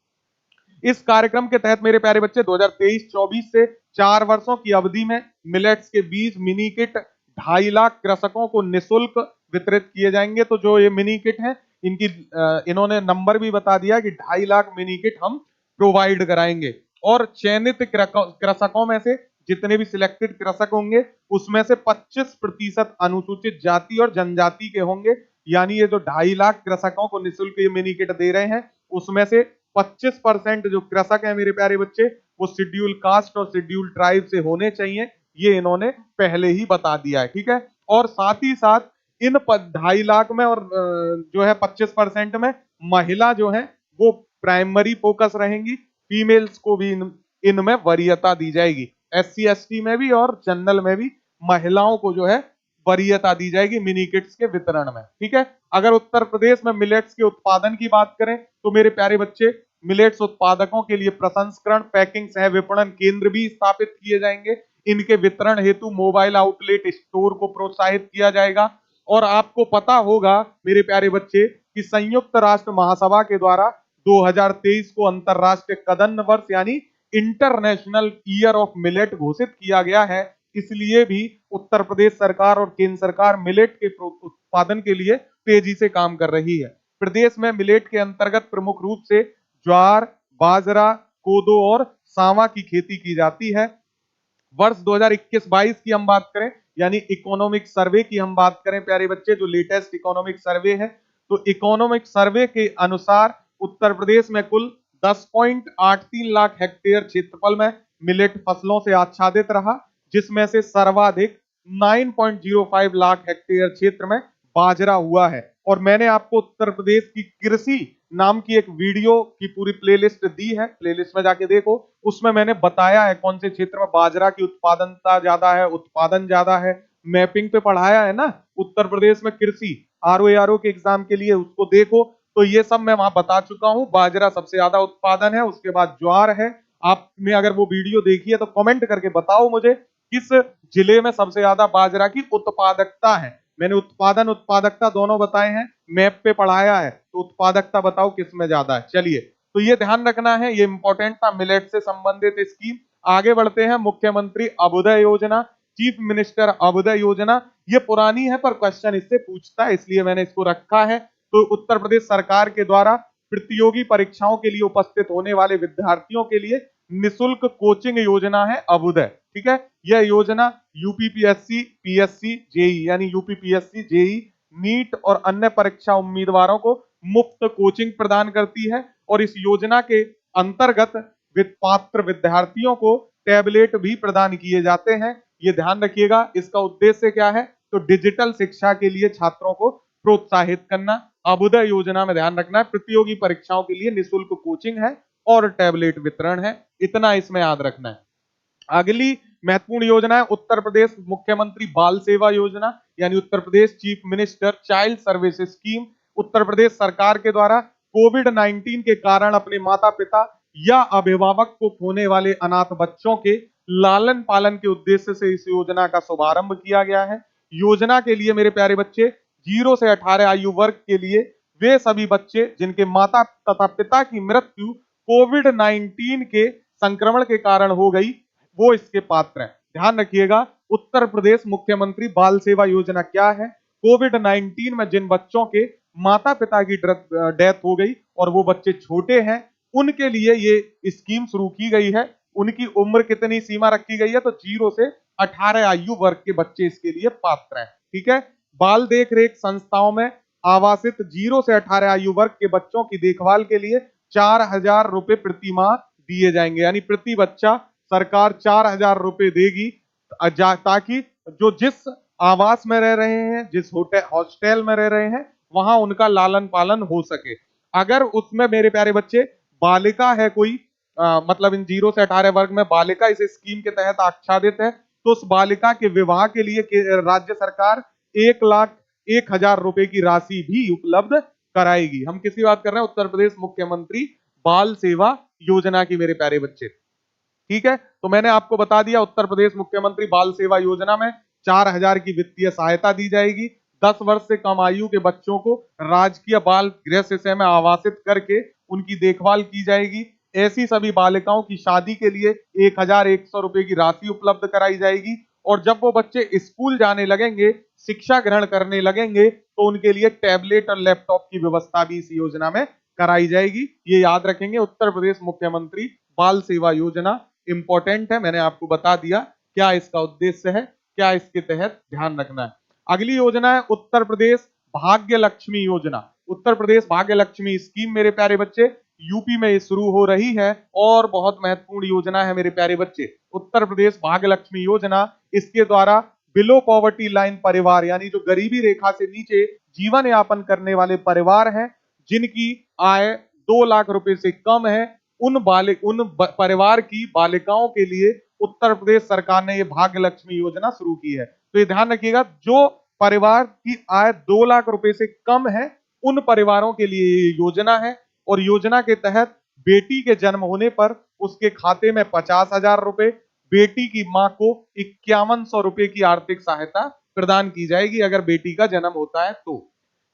इस कार्यक्रम के तहत मेरे प्यारे बच्चे 2023-24 से 4 वर्षों की अवधि में मिलेट्स के बीज मिनी किट 2.5 लाख कृषकों को निशुल्क वितरित किए जाएंगे। तो जो ये मिनी किट है इनकी इन्होंने नंबर भी बता दिया कि 2.5 लाख मिनी किट हम प्रोवाइड कराएंगे। और चयनित कृषकों में से जितने भी सिलेक्टेड कृषक होंगे उसमें से 25% अनुसूचित जाति और जनजाति के होंगे। यानी ये जो 2.5 लाख कृषकों को निःशुल्क ये मिनी किट दे रहे हैं उसमें से 25% जो कृषक है मेरे प्यारे बच्चे वो शेड्यूल कास्ट और शेड्यूल ट्राइब से होने चाहिए। ये इन्होंने पहले ही बता दिया है, ठीक है। और साथ ही साथ इन 2.5 लाख में और जो है 25% में महिला जो है वो प्राइमरी फोकस रहेंगी। फीमेल्स को भी इनमें वरीयता दी जाएगी। SC ST में भी और जनरल में भी महिलाओं को जो है वरीयता दी जाएगी मिनी किट्स के वितरण में, ठीक है। अगर उत्तर प्रदेश में मिलेट्स के उत्पादन की बात करें तो मेरे प्यारे बच्चे मिलेट्स उत्पादकों के लिए प्रसंस्करण, पैकिंग सह विपणन केंद्र भी स्थापित किए जाएंगे। इनके वितरण हेतु मोबाइल आउटलेट स्टोर को प्रोत्साहित किया जाएगा। और आपको पता होगा मेरे प्यारे बच्चे कि संयुक्त राष्ट्र महासभा के द्वारा 2023 को अंतरराष्ट्रीय कदन्न वर्ष यानी इंटरनेशनल ईयर ऑफ मिलेट घोषित किया गया है। इसलिए भी उत्तर प्रदेश सरकार और केंद्र सरकार मिलेट के उत्पादन के लिए तेजी से काम कर रही है। प्रदेश में मिलेट के अंतर्गत प्रमुख रूप से ज्वार, बाजरा, कोदो और सांवा की खेती की जाती है। वर्ष 2021-22 की हम बात करें यानी इकोनॉमिक सर्वे की हम बात करें प्यारे बच्चे, जो लेटेस्ट इकोनॉमिक सर्वे है, तो इकोनॉमिक सर्वे के अनुसार उत्तर प्रदेश में कुल 10.83 लाख हेक्टेयर क्षेत्रफल में मिलेट फसलों से आच्छादित रहा, जिसमें से सर्वाधिक 9.05 लाख हेक्टेयर क्षेत्र में बाजरा हुआ है। और मैंने आपको उत्तर प्रदेश की कृषि नाम की एक वीडियो की पूरी प्लेलिस्ट दी है, प्लेलिस्ट में जाके देखो। उसमें मैंने बताया है कौन से क्षेत्र में बाजरा की उत्पादनता ज्यादा है, उत्पादन ज्यादा है, मैपिंग पे पढ़ाया है ना उत्तर प्रदेश में कृषि RO के एग्जाम के लिए, उसको देखो। तो ये सब मैं वहां बता चुका हूं। बाजरा सबसे ज्यादा उत्पादन है, उसके बाद ज्वार है। आपने अगर वो वीडियो देखी है तो कमेंट करके बताओ मुझे किस जिले में सबसे ज्यादा बाजरा की उत्पादकता है। मैंने उत्पादन उत्पादकता दोनों बताए हैं, मैप पे पढ़ाया है, तो उत्पादकता बताओ किसमें ज्यादा है। चलिए, तो ये ध्यान रखना है, ये इंपॉर्टेंट था मिलेट से संबंधित स्कीम। आगे बढ़ते हैं, मुख्यमंत्री अभ्युदय योजना, चीफ मिनिस्टर अभ्युदय योजना। ये पुरानी है पर क्वेश्चन इससे पूछता है इसलिए मैंने इसको रखा है। तो उत्तर प्रदेश सरकार के द्वारा प्रतियोगी परीक्षाओं के लिए उपस्थित होने वाले विद्यार्थियों के लिए निशुल्क कोचिंग योजना है अभ्युदय, ठीक है। यह योजना UPPSC, PSC, JEE यानी UPPSC, JEE, नीट और अन्य परीक्षा उम्मीदवारों को मुफ्त कोचिंग प्रदान करती है। और इस योजना के अंतर्गत पात्र विद्यार्थियों को टैबलेट भी प्रदान किए जाते हैं। ये ध्यान रखिएगा। इसका उद्देश्य क्या है? तो डिजिटल शिक्षा के लिए छात्रों को प्रोत्साहित करना। अभ्युदय योजना में ध्यान रखना है प्रतियोगी परीक्षाओं के लिए निःशुल्क कोचिंग है और टैबलेट वितरण है, इतना इसमें याद रखना है। अगली महत्वपूर्ण योजना है उत्तर प्रदेश मुख्यमंत्री बाल सेवा योजना, यानी Uttar Pradesh chief minister child service scheme. Uttar Pradesh सरकार के द्वारा कोविड-19 के कारण अपने माता पिता या अभिभावक को खोने वाले अनाथ बच्चों के लालन पालन के उद्देश्य से इस योजना का शुभारंभ किया गया है। योजना के लिए मेरे प्यारे बच्चे 0 से 18 आयु वर्ग के लिए वे सभी बच्चे जिनके माता तथा पिता की मृत्यु कोविड-19 के संक्रमण के कारण हो गई वो इसके पात्र हैं। ध्यान रखिएगा, उत्तर प्रदेश मुख्यमंत्री बाल सेवा योजना क्या है? कोविड-19 में जिन बच्चों के माता पिता की डेथ हो गई और वो बच्चे छोटे हैं उनके लिए ये स्कीम शुरू की गई है। उनकी उम्र कितनी सीमा रखी गई है? तो 0 से 18 आयु वर्ग के बच्चे इसके लिए पात्र हैं, ठीक है। बाल देख रेख संस्थाओं में आवासित 0 से 18 आयु वर्ग के बच्चों की देखभाल के लिए 4,000 रुपए प्रति माह दिए जाएंगे। यानी प्रति बच्चा सरकार 4,000 रुपए देगी ताकि जो जिस आवास में रह रहे हैं, जिस हॉस्टल में रह रहे हैं, वहां उनका लालन पालन हो सके। अगर उसमें मेरे प्यारे बच्चे बालिका है कोई मतलब इन 0 से 18 वर्ग में बालिका इस स्कीम के तहत आच्छादित है तो उस बालिका के विवाह के लिए राज्य सरकार 1,01,000 रुपए की राशि भी उपलब्ध कराएगी। हम किसकी बात कर रहे हैं? उत्तर प्रदेश मुख्यमंत्री बाल सेवा योजना की मेरे प्यारे बच्चे। ठीक है, तो मैंने आपको बता दिया उत्तर प्रदेश मुख्यमंत्री बाल सेवा योजना में 4,000 की वित्तीय सहायता दी जाएगी। 10 वर्ष से कम आयु के बच्चों को राजकीय बाल गृह शिशु में आवासित करके उनकी देखभाल की जाएगी। ऐसी सभी बालिकाओं की शादी के लिए 1,100 रुपए की राशि उपलब्ध कराई जाएगी। और जब वो बच्चे स्कूल जाने लगेंगे, शिक्षा ग्रहण करने लगेंगे, तो उनके लिए टैबलेट और लैपटॉप की व्यवस्था भी इस योजना में कराई जाएगी। ये याद रखेंगे, उत्तर प्रदेश मुख्यमंत्री बाल सेवा योजना इंपॉर्टेंट है, मैंने आपको बता दिया क्या इसका उद्देश्य है, क्या इसके तहत ध्यान रखना है। अगली योजना है उत्तर प्रदेश भाग्य लक्ष्मी योजना। उत्तर प्रदेश भाग्य लक्ष्मी स्कीम मेरे प्यारे बच्चे यूपी में शुरू हो रही है और बहुत महत्वपूर्ण योजना है मेरे प्यारे बच्चे। उत्तर प्रदेश भाग्य लक्ष्मी योजना, इसके द्वारा बिलो पॉवर्टी लाइन परिवार यानी जो गरीबी रेखा से नीचे जीवन यापन करने वाले परिवार हैं, जिनकी आय 2 लाख रुपए से कम है, उन परिवार की बालिकाओं के लिए उत्तर प्रदेश सरकार ने ये भाग्य लक्ष्मी योजना शुरू की है। तो ये ध्यान रखिएगा, जो परिवार की आय 2 लाख रुपए से कम है, उन परिवारों के लिए ये योजना है। और योजना के तहत बेटी के जन्म होने पर उसके खाते में 50,000 रुपए, बेटी की मां को 5100 रुपए की आर्थिक सहायता प्रदान की जाएगी अगर बेटी का जन्म होता है तो।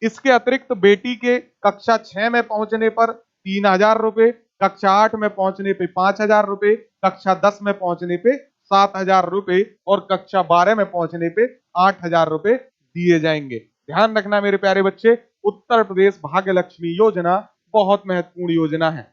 इसके अतिरिक्त बेटी के कक्षा 6 में पहुंचने पर 3,000 रुपए, कक्षा 8 में पहुंचने पे 5,000 रुपए, कक्षा 10 में पहुंचने पे 7,000 रुपए और कक्षा 12 में पहुंचने पे 8,000 रुपए दिए जाएंगे। ध्यान रखना मेरे प्यारे बच्चे, उत्तर प्रदेश भाग्य लक्ष्मी योजना बहुत महत्वपूर्ण योजना है।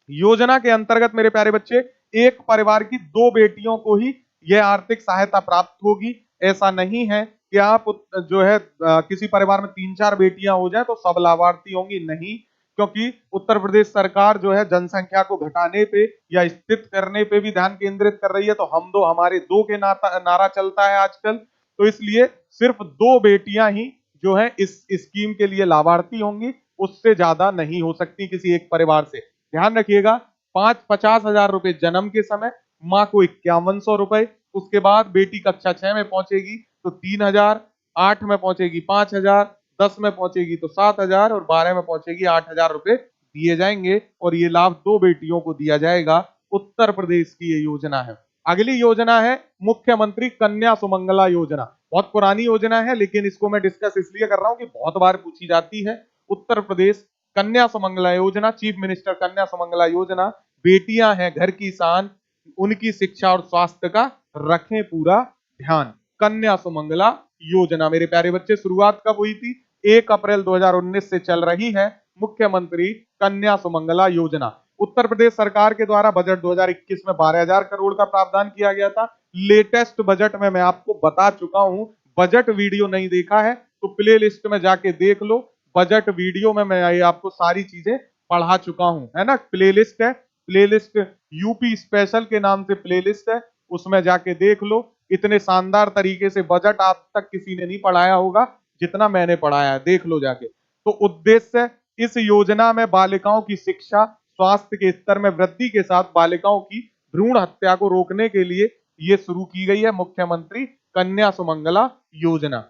योजना के अंतर्गत मेरे प्यारे बच्चे एक परिवार की 2 बेटियों को ही यह आर्थिक सहायता प्राप्त होगी। ऐसा नहीं है कि आप जो है किसी परिवार में 3-4 बेटियां हो जाए तो सब लाभार्थी होंगी, नहीं, क्योंकि उत्तर प्रदेश सरकार जो है जनसंख्या को घटाने पे या स्थित करने पे भी ध्यान केंद्रित कर रही है। तो हम दो हमारे दो के नारा चलता है आजकल, तो इसलिए सिर्फ 2 बेटियां ही जो है इस स्कीम के लिए लाभार्थी होंगी, उससे ज्यादा नहीं हो सकती किसी एक परिवार से। ध्यान रखिएगा, 50,000 रुपए जन्म के समय, माँ को 5100 रुपए, उसके बाद बेटी कक्षा 6 में पहुंचेगी तो 3,000, 8 में पहुंचेगी 5,000, 10 में पहुंचेगी तो 7,000 और 12 में पहुंचेगी 8,000 रुपए दिए जाएंगे। और ये लाभ 2 बेटियों को दिया जाएगा। उत्तर प्रदेश की ये योजना है। अगली योजना है मुख्यमंत्री कन्या सुमंगला योजना। बहुत पुरानी योजना है, लेकिन इसको मैं डिस्कस इसलिए कर रहा हूं कि बहुत बार पूछी जाती है। उत्तर प्रदेश कन्या सुमंगला योजना, चीफ मिनिस्टर कन्या सुमंगला योजना, बेटियां हैं घर की शान, उनकी शिक्षा और स्वास्थ्य का रखें पूरा ध्यान। कन्या सुमंगला योजना मेरे प्यारे बच्चे शुरुआत कब हुई थी? 1 अप्रैल 2019 से चल रही है मुख्यमंत्री कन्या सुमंगला योजना। उत्तर प्रदेश सरकार के द्वारा बजट 2021 में 12,000 करोड़ का प्रावधान किया गया था। लेटेस्ट बजट में मैं आपको बता चुका हूं, बजट वीडियो नहीं देखा है तो प्ले लिस्ट में जाके देख लो। बजट वीडियो में मैं आपको सारी चीजें पढ़ा चुका हूं, है ना। प्लेलिस्ट है, प्लेलिस्ट यूपी स्पेशल के नाम से प्लेलिस्ट है, उसमें जाके देख लो। इतने शानदार तरीके से बजट आज तक किसी ने नहीं पढ़ाया होगा जितना मैंने पढ़ाया है, देख लो जाके। तो उद्देश्य इस योजना में बालिकाओं की शिक्षा, स्वास्थ्य के स्तर में वृद्धि के साथ बालिकाओं की भ्रूण हत्या को रोकने के लिए ये शुरू की गई है मुख्यमंत्री कन्या सुमंगला योजना।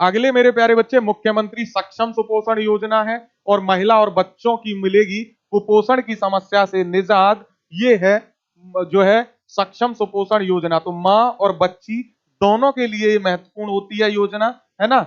अगले मेरे प्यारे बच्चे मुख्यमंत्री सक्षम सुपोषण योजना है और महिला और बच्चों की मिलेगी कुपोषण की समस्या से निजात। ये है जो है सक्षम सुपोषण योजना। तो माँ और बच्ची दोनों के लिए महत्वपूर्ण होती है योजना, है ना,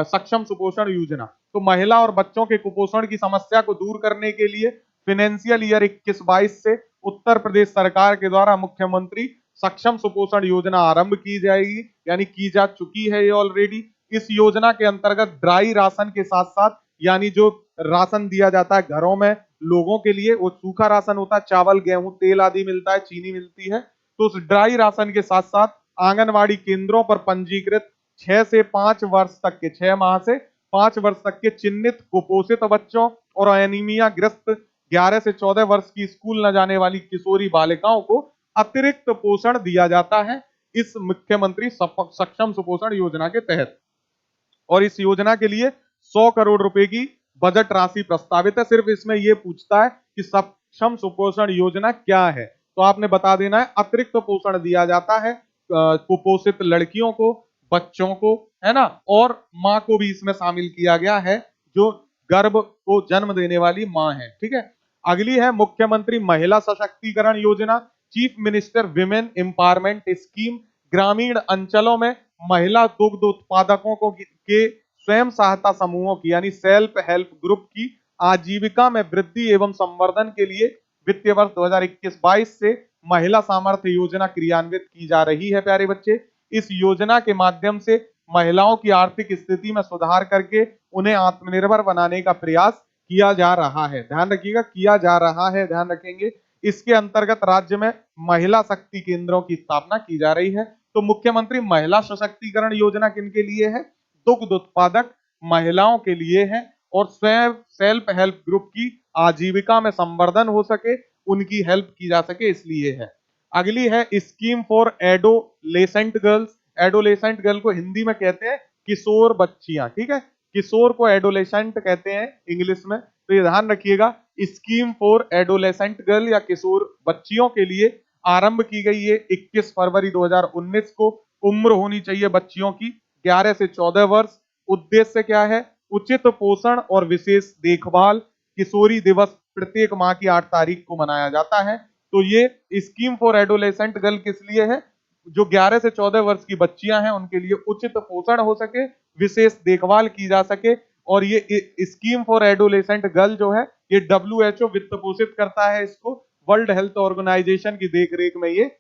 सक्षम सुपोषण योजना। तो महिला और बच्चों के कुपोषण की समस्या को दूर करने के लिए फाइनेंशियल ईयर 21-22 से उत्तर प्रदेश सरकार के द्वारा मुख्यमंत्री सक्षम सुपोषण योजना आरंभ की जाएगी, यानी की जा चुकी है ये ऑलरेडी। इस योजना के अंतर्गत ड्राई राशन के साथ साथ, यानी जो राशन दिया जाता है घरों में लोगों के लिए, वो सूखा राशन होता है, चावल गेहूं तेल आदि मिलता है, चीनी मिलती है। तो उस ड्राई राशन के साथ साथ आंगनवाड़ी केंद्रों पर पंजीकृत 6 से 5 वर्ष तक के 6 माह से 5 वर्ष तक के चिन्हित कुपोषित बच्चों और एनीमिया ग्रस्त 11 से 14 वर्ष की स्कूल न जाने वाली किशोरी बालिकाओं को अतिरिक्त पोषण दिया जाता है इस मुख्यमंत्री सक्षम सुपोषण योजना के तहत। और इस योजना के लिए 100 करोड़ रुपए की बजट राशि प्रस्तावित है। सिर्फ इसमें यह पूछता है कि सक्षम सुपोषण योजना क्या है, तो आपने बता देना है अतिरिक्त पोषण दिया जाता है कुपोषित लड़कियों को, बच्चों को, है ना, और माँ को भी इसमें शामिल किया गया है जो गर्भ को जन्म देने वाली माँ है। ठीक है, अगली है मुख्यमंत्री महिला सशक्तिकरण योजना, chief minister women empowerment scheme. ग्रामीण अंचलों में महिला दुग्ध उत्पादकों को के स्वयं सहायता समूहों की यानी सेल्फ हेल्प ग्रुप की आजीविका में वृद्धि एवं संवर्धन के लिए वित्तीय वर्ष 2021-22 से महिला सामर्थ्य योजना क्रियान्वित की जा रही है। प्यारे बच्चे, इस योजना के माध्यम से महिलाओं की आर्थिक स्थिति में सुधार करके उन्हें आत्मनिर्भर बनाने का प्रयास किया जा रहा है। ध्यान रखिएगा, किया जा रहा है, ध्यान रखेंगे। इसके अंतर्गत राज्य में महिला शक्ति केंद्रों की स्थापना की जा रही है। तो मुख्यमंत्री महिला सशक्तिकरण योजना किनके लिए है? दुग्ध उत्पादक महिलाओं के लिए है और स्वयं सेल्फ हेल्प ग्रुप की आजीविका में संवर्धन हो सके, उनकी हेल्प की जा सके, इसलिए है। अगली है scheme for adolescent girls. Adolescent girl को हिंदी में कहते हैं किशोर बच्चियां। ठीक है, किशोर को एडोलेसेंट कहते हैं इंग्लिश में, तो ये ध्यान रखिएगा। स्कीम फॉर एडोलेसेंट गर्ल या किशोर बच्चियों के लिए आरंभ की गई है 21 फरवरी 2019 को। उम्र होनी चाहिए बच्चियों की 11 से 14 वर्ष। उद्देश्य क्या है? उचित पोषण और विशेष देखभाल। किशोरी दिवस प्रत्येक माह की 8 तारीख को मनाया जाता है। तो ये स्कीम फॉर एडोलेसेंट गर्ल किस लिए है? जो 11 से 14 वर्ष की बच्चियां हैं उनके लिए उचित पोषण हो सके, विशेष देखभाल की जा सके। और ये स्कीम फॉर एडोलेसेंट गर्ल जो है ये WHO वित्त पोषित करता है इसको। वर्ल्ड हेल्थ ऑर्गेनाइजेशन की देखरेख में ये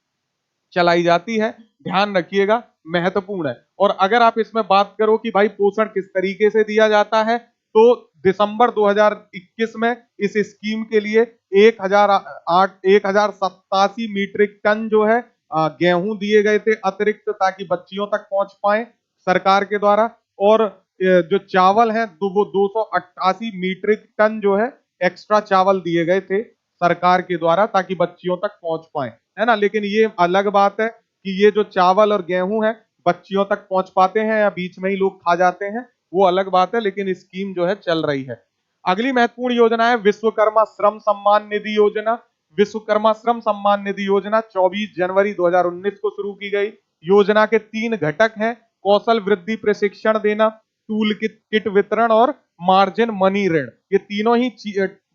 चलाई जाती है। ध्यान रखिएगा, महत्वपूर्ण है। और अगर आप इसमें बात करो कि भाई पोषण किस तरीके से दिया जाता है, तो दिसंबर 2021 में इस स्कीम के लिए 1087 मीट्रिक टन जो है गेहूं दिए गए थे अतिरिक्त, ताकि बच्चियों तक पहुंच पाए सरकार के द्वारा। और जो चावल है तो वो 288 मीट्रिक टन जो है एक्स्ट्रा चावल दिए गए थे सरकार के द्वारा, ताकि बच्चियों तक पहुंच पाए, है ना। लेकिन ये अलग बात है कि ये जो चावल और गेहूं है बच्चियों तक पहुंच पाते हैं या बीच में ही लोग खा जाते हैं, वो अलग बात है, लेकिन स्कीम जो है चल रही है। अगली महत्वपूर्ण योजना है विश्वकर्मा श्रम सम्मान निधि योजना। विश्वकर्मा श्रम सम्मान निधि योजना 24 जनवरी 2019 को शुरू की गई। योजना के 3 घटक हैं: कौशल वृद्धि प्रशिक्षण देना, टूल किट वितरण और मार्जिन मनी ऋण। ये तीनों ही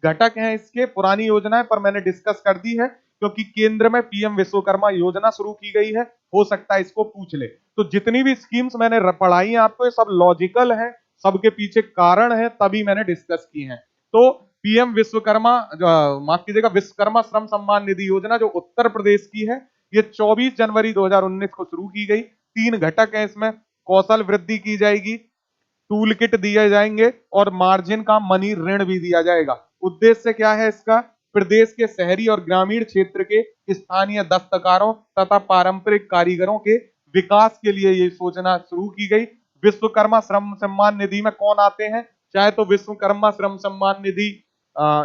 घटक हैं इसके। पुरानी योजना है पर मैंने डिस्कस कर दी है क्योंकि केंद्र में पीएम विश्वकर्मा योजना शुरू की गई है, हो सकता है इसको पूछ ले। तो जितनी भी स्कीम्स मैंने पढ़ाई है आपको, ये सब लॉजिकल है, सबके पीछे कारण है, तभी मैंने डिस्कस की है। तो पीएम विश्वकर्मा, माफ कीजिएगा, विश्वकर्मा श्रम सम्मान निधि योजना जो उत्तर प्रदेश की है, ये 24 जनवरी 2019 को शुरू की गई। 3 घटक हैं इसमें: कौशल वृद्धि की जाएगी, टूल किट दिए जाएंगे और मार्जिन का मनी ऋण भी दिया जाएगा। उद्देश्य क्या है इसका? प्रदेश के शहरी और ग्रामीण क्षेत्र के स्थानीय दस्तकारों तथा पारंपरिक कारीगरों के विकास के लिए ये योजना शुरू की गई। विश्वकर्मा श्रम सम्मान निधि में कौन आते हैं? चाहे तो विश्वकर्मा श्रम सम्मान निधि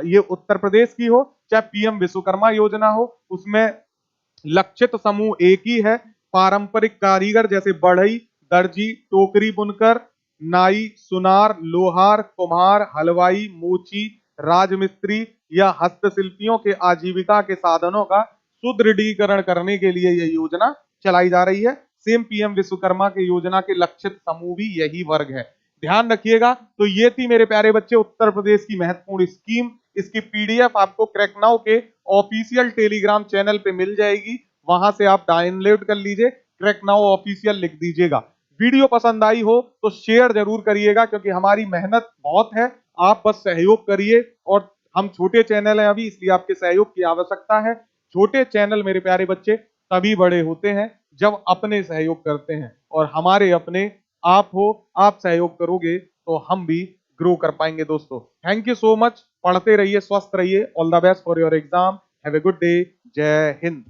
ये उत्तर प्रदेश की हो, चाहे पीएम विश्वकर्मा योजना हो, उसमें लक्षित समूह एक ही है। पारंपरिक कारीगर जैसे बढ़ई, दर्जी, टोकरी बुनकर, नाई, सुनार, लोहार, कुम्हार, हलवाई, मोची, राजमिस्त्री या हस्तशिल्पियों के आजीविका के साधनों का सुदृढ़ीकरण करने के लिए यह योजना चलाई जा रही है। सेम पीएम विश्वकर्मा के योजना के लक्षित समूह भी यही वर्ग है। ध्यान रखिएगा। तो ये थी मेरे प्यारे बच्चे उत्तर प्रदेश की महत्वपूर्ण स्कीम। इसकी पीडीएफ आपको क्रैकनाउ के ऑफिशियल टेलीग्राम चैनल पे मिल जाएगी, वहां से आप डाउनलोड कर लीजिए। क्रैकनाउ ऑफिशियल लिख दीजिएगा। वीडियो पसंद आई हो तो शेयर जरूर करिएगा, क्योंकि हमारी मेहनत बहुत है, आप बस सहयोग करिए। और हम छोटे चैनल हैं अभी, इसलिए आपके सहयोग की आवश्यकता है। छोटे चैनल मेरे प्यारे बच्चे तभी बड़े होते हैं जब अपने सहयोग करते हैं, और हमारे अपने आप हो। आप सहयोग करोगे तो हम भी ग्रो कर पाएंगे। दोस्तों थैंक यू सो मच। पढ़ते रहिए, स्वस्थ रहिए। All the best for your exam. Have a good day. जय हिंद।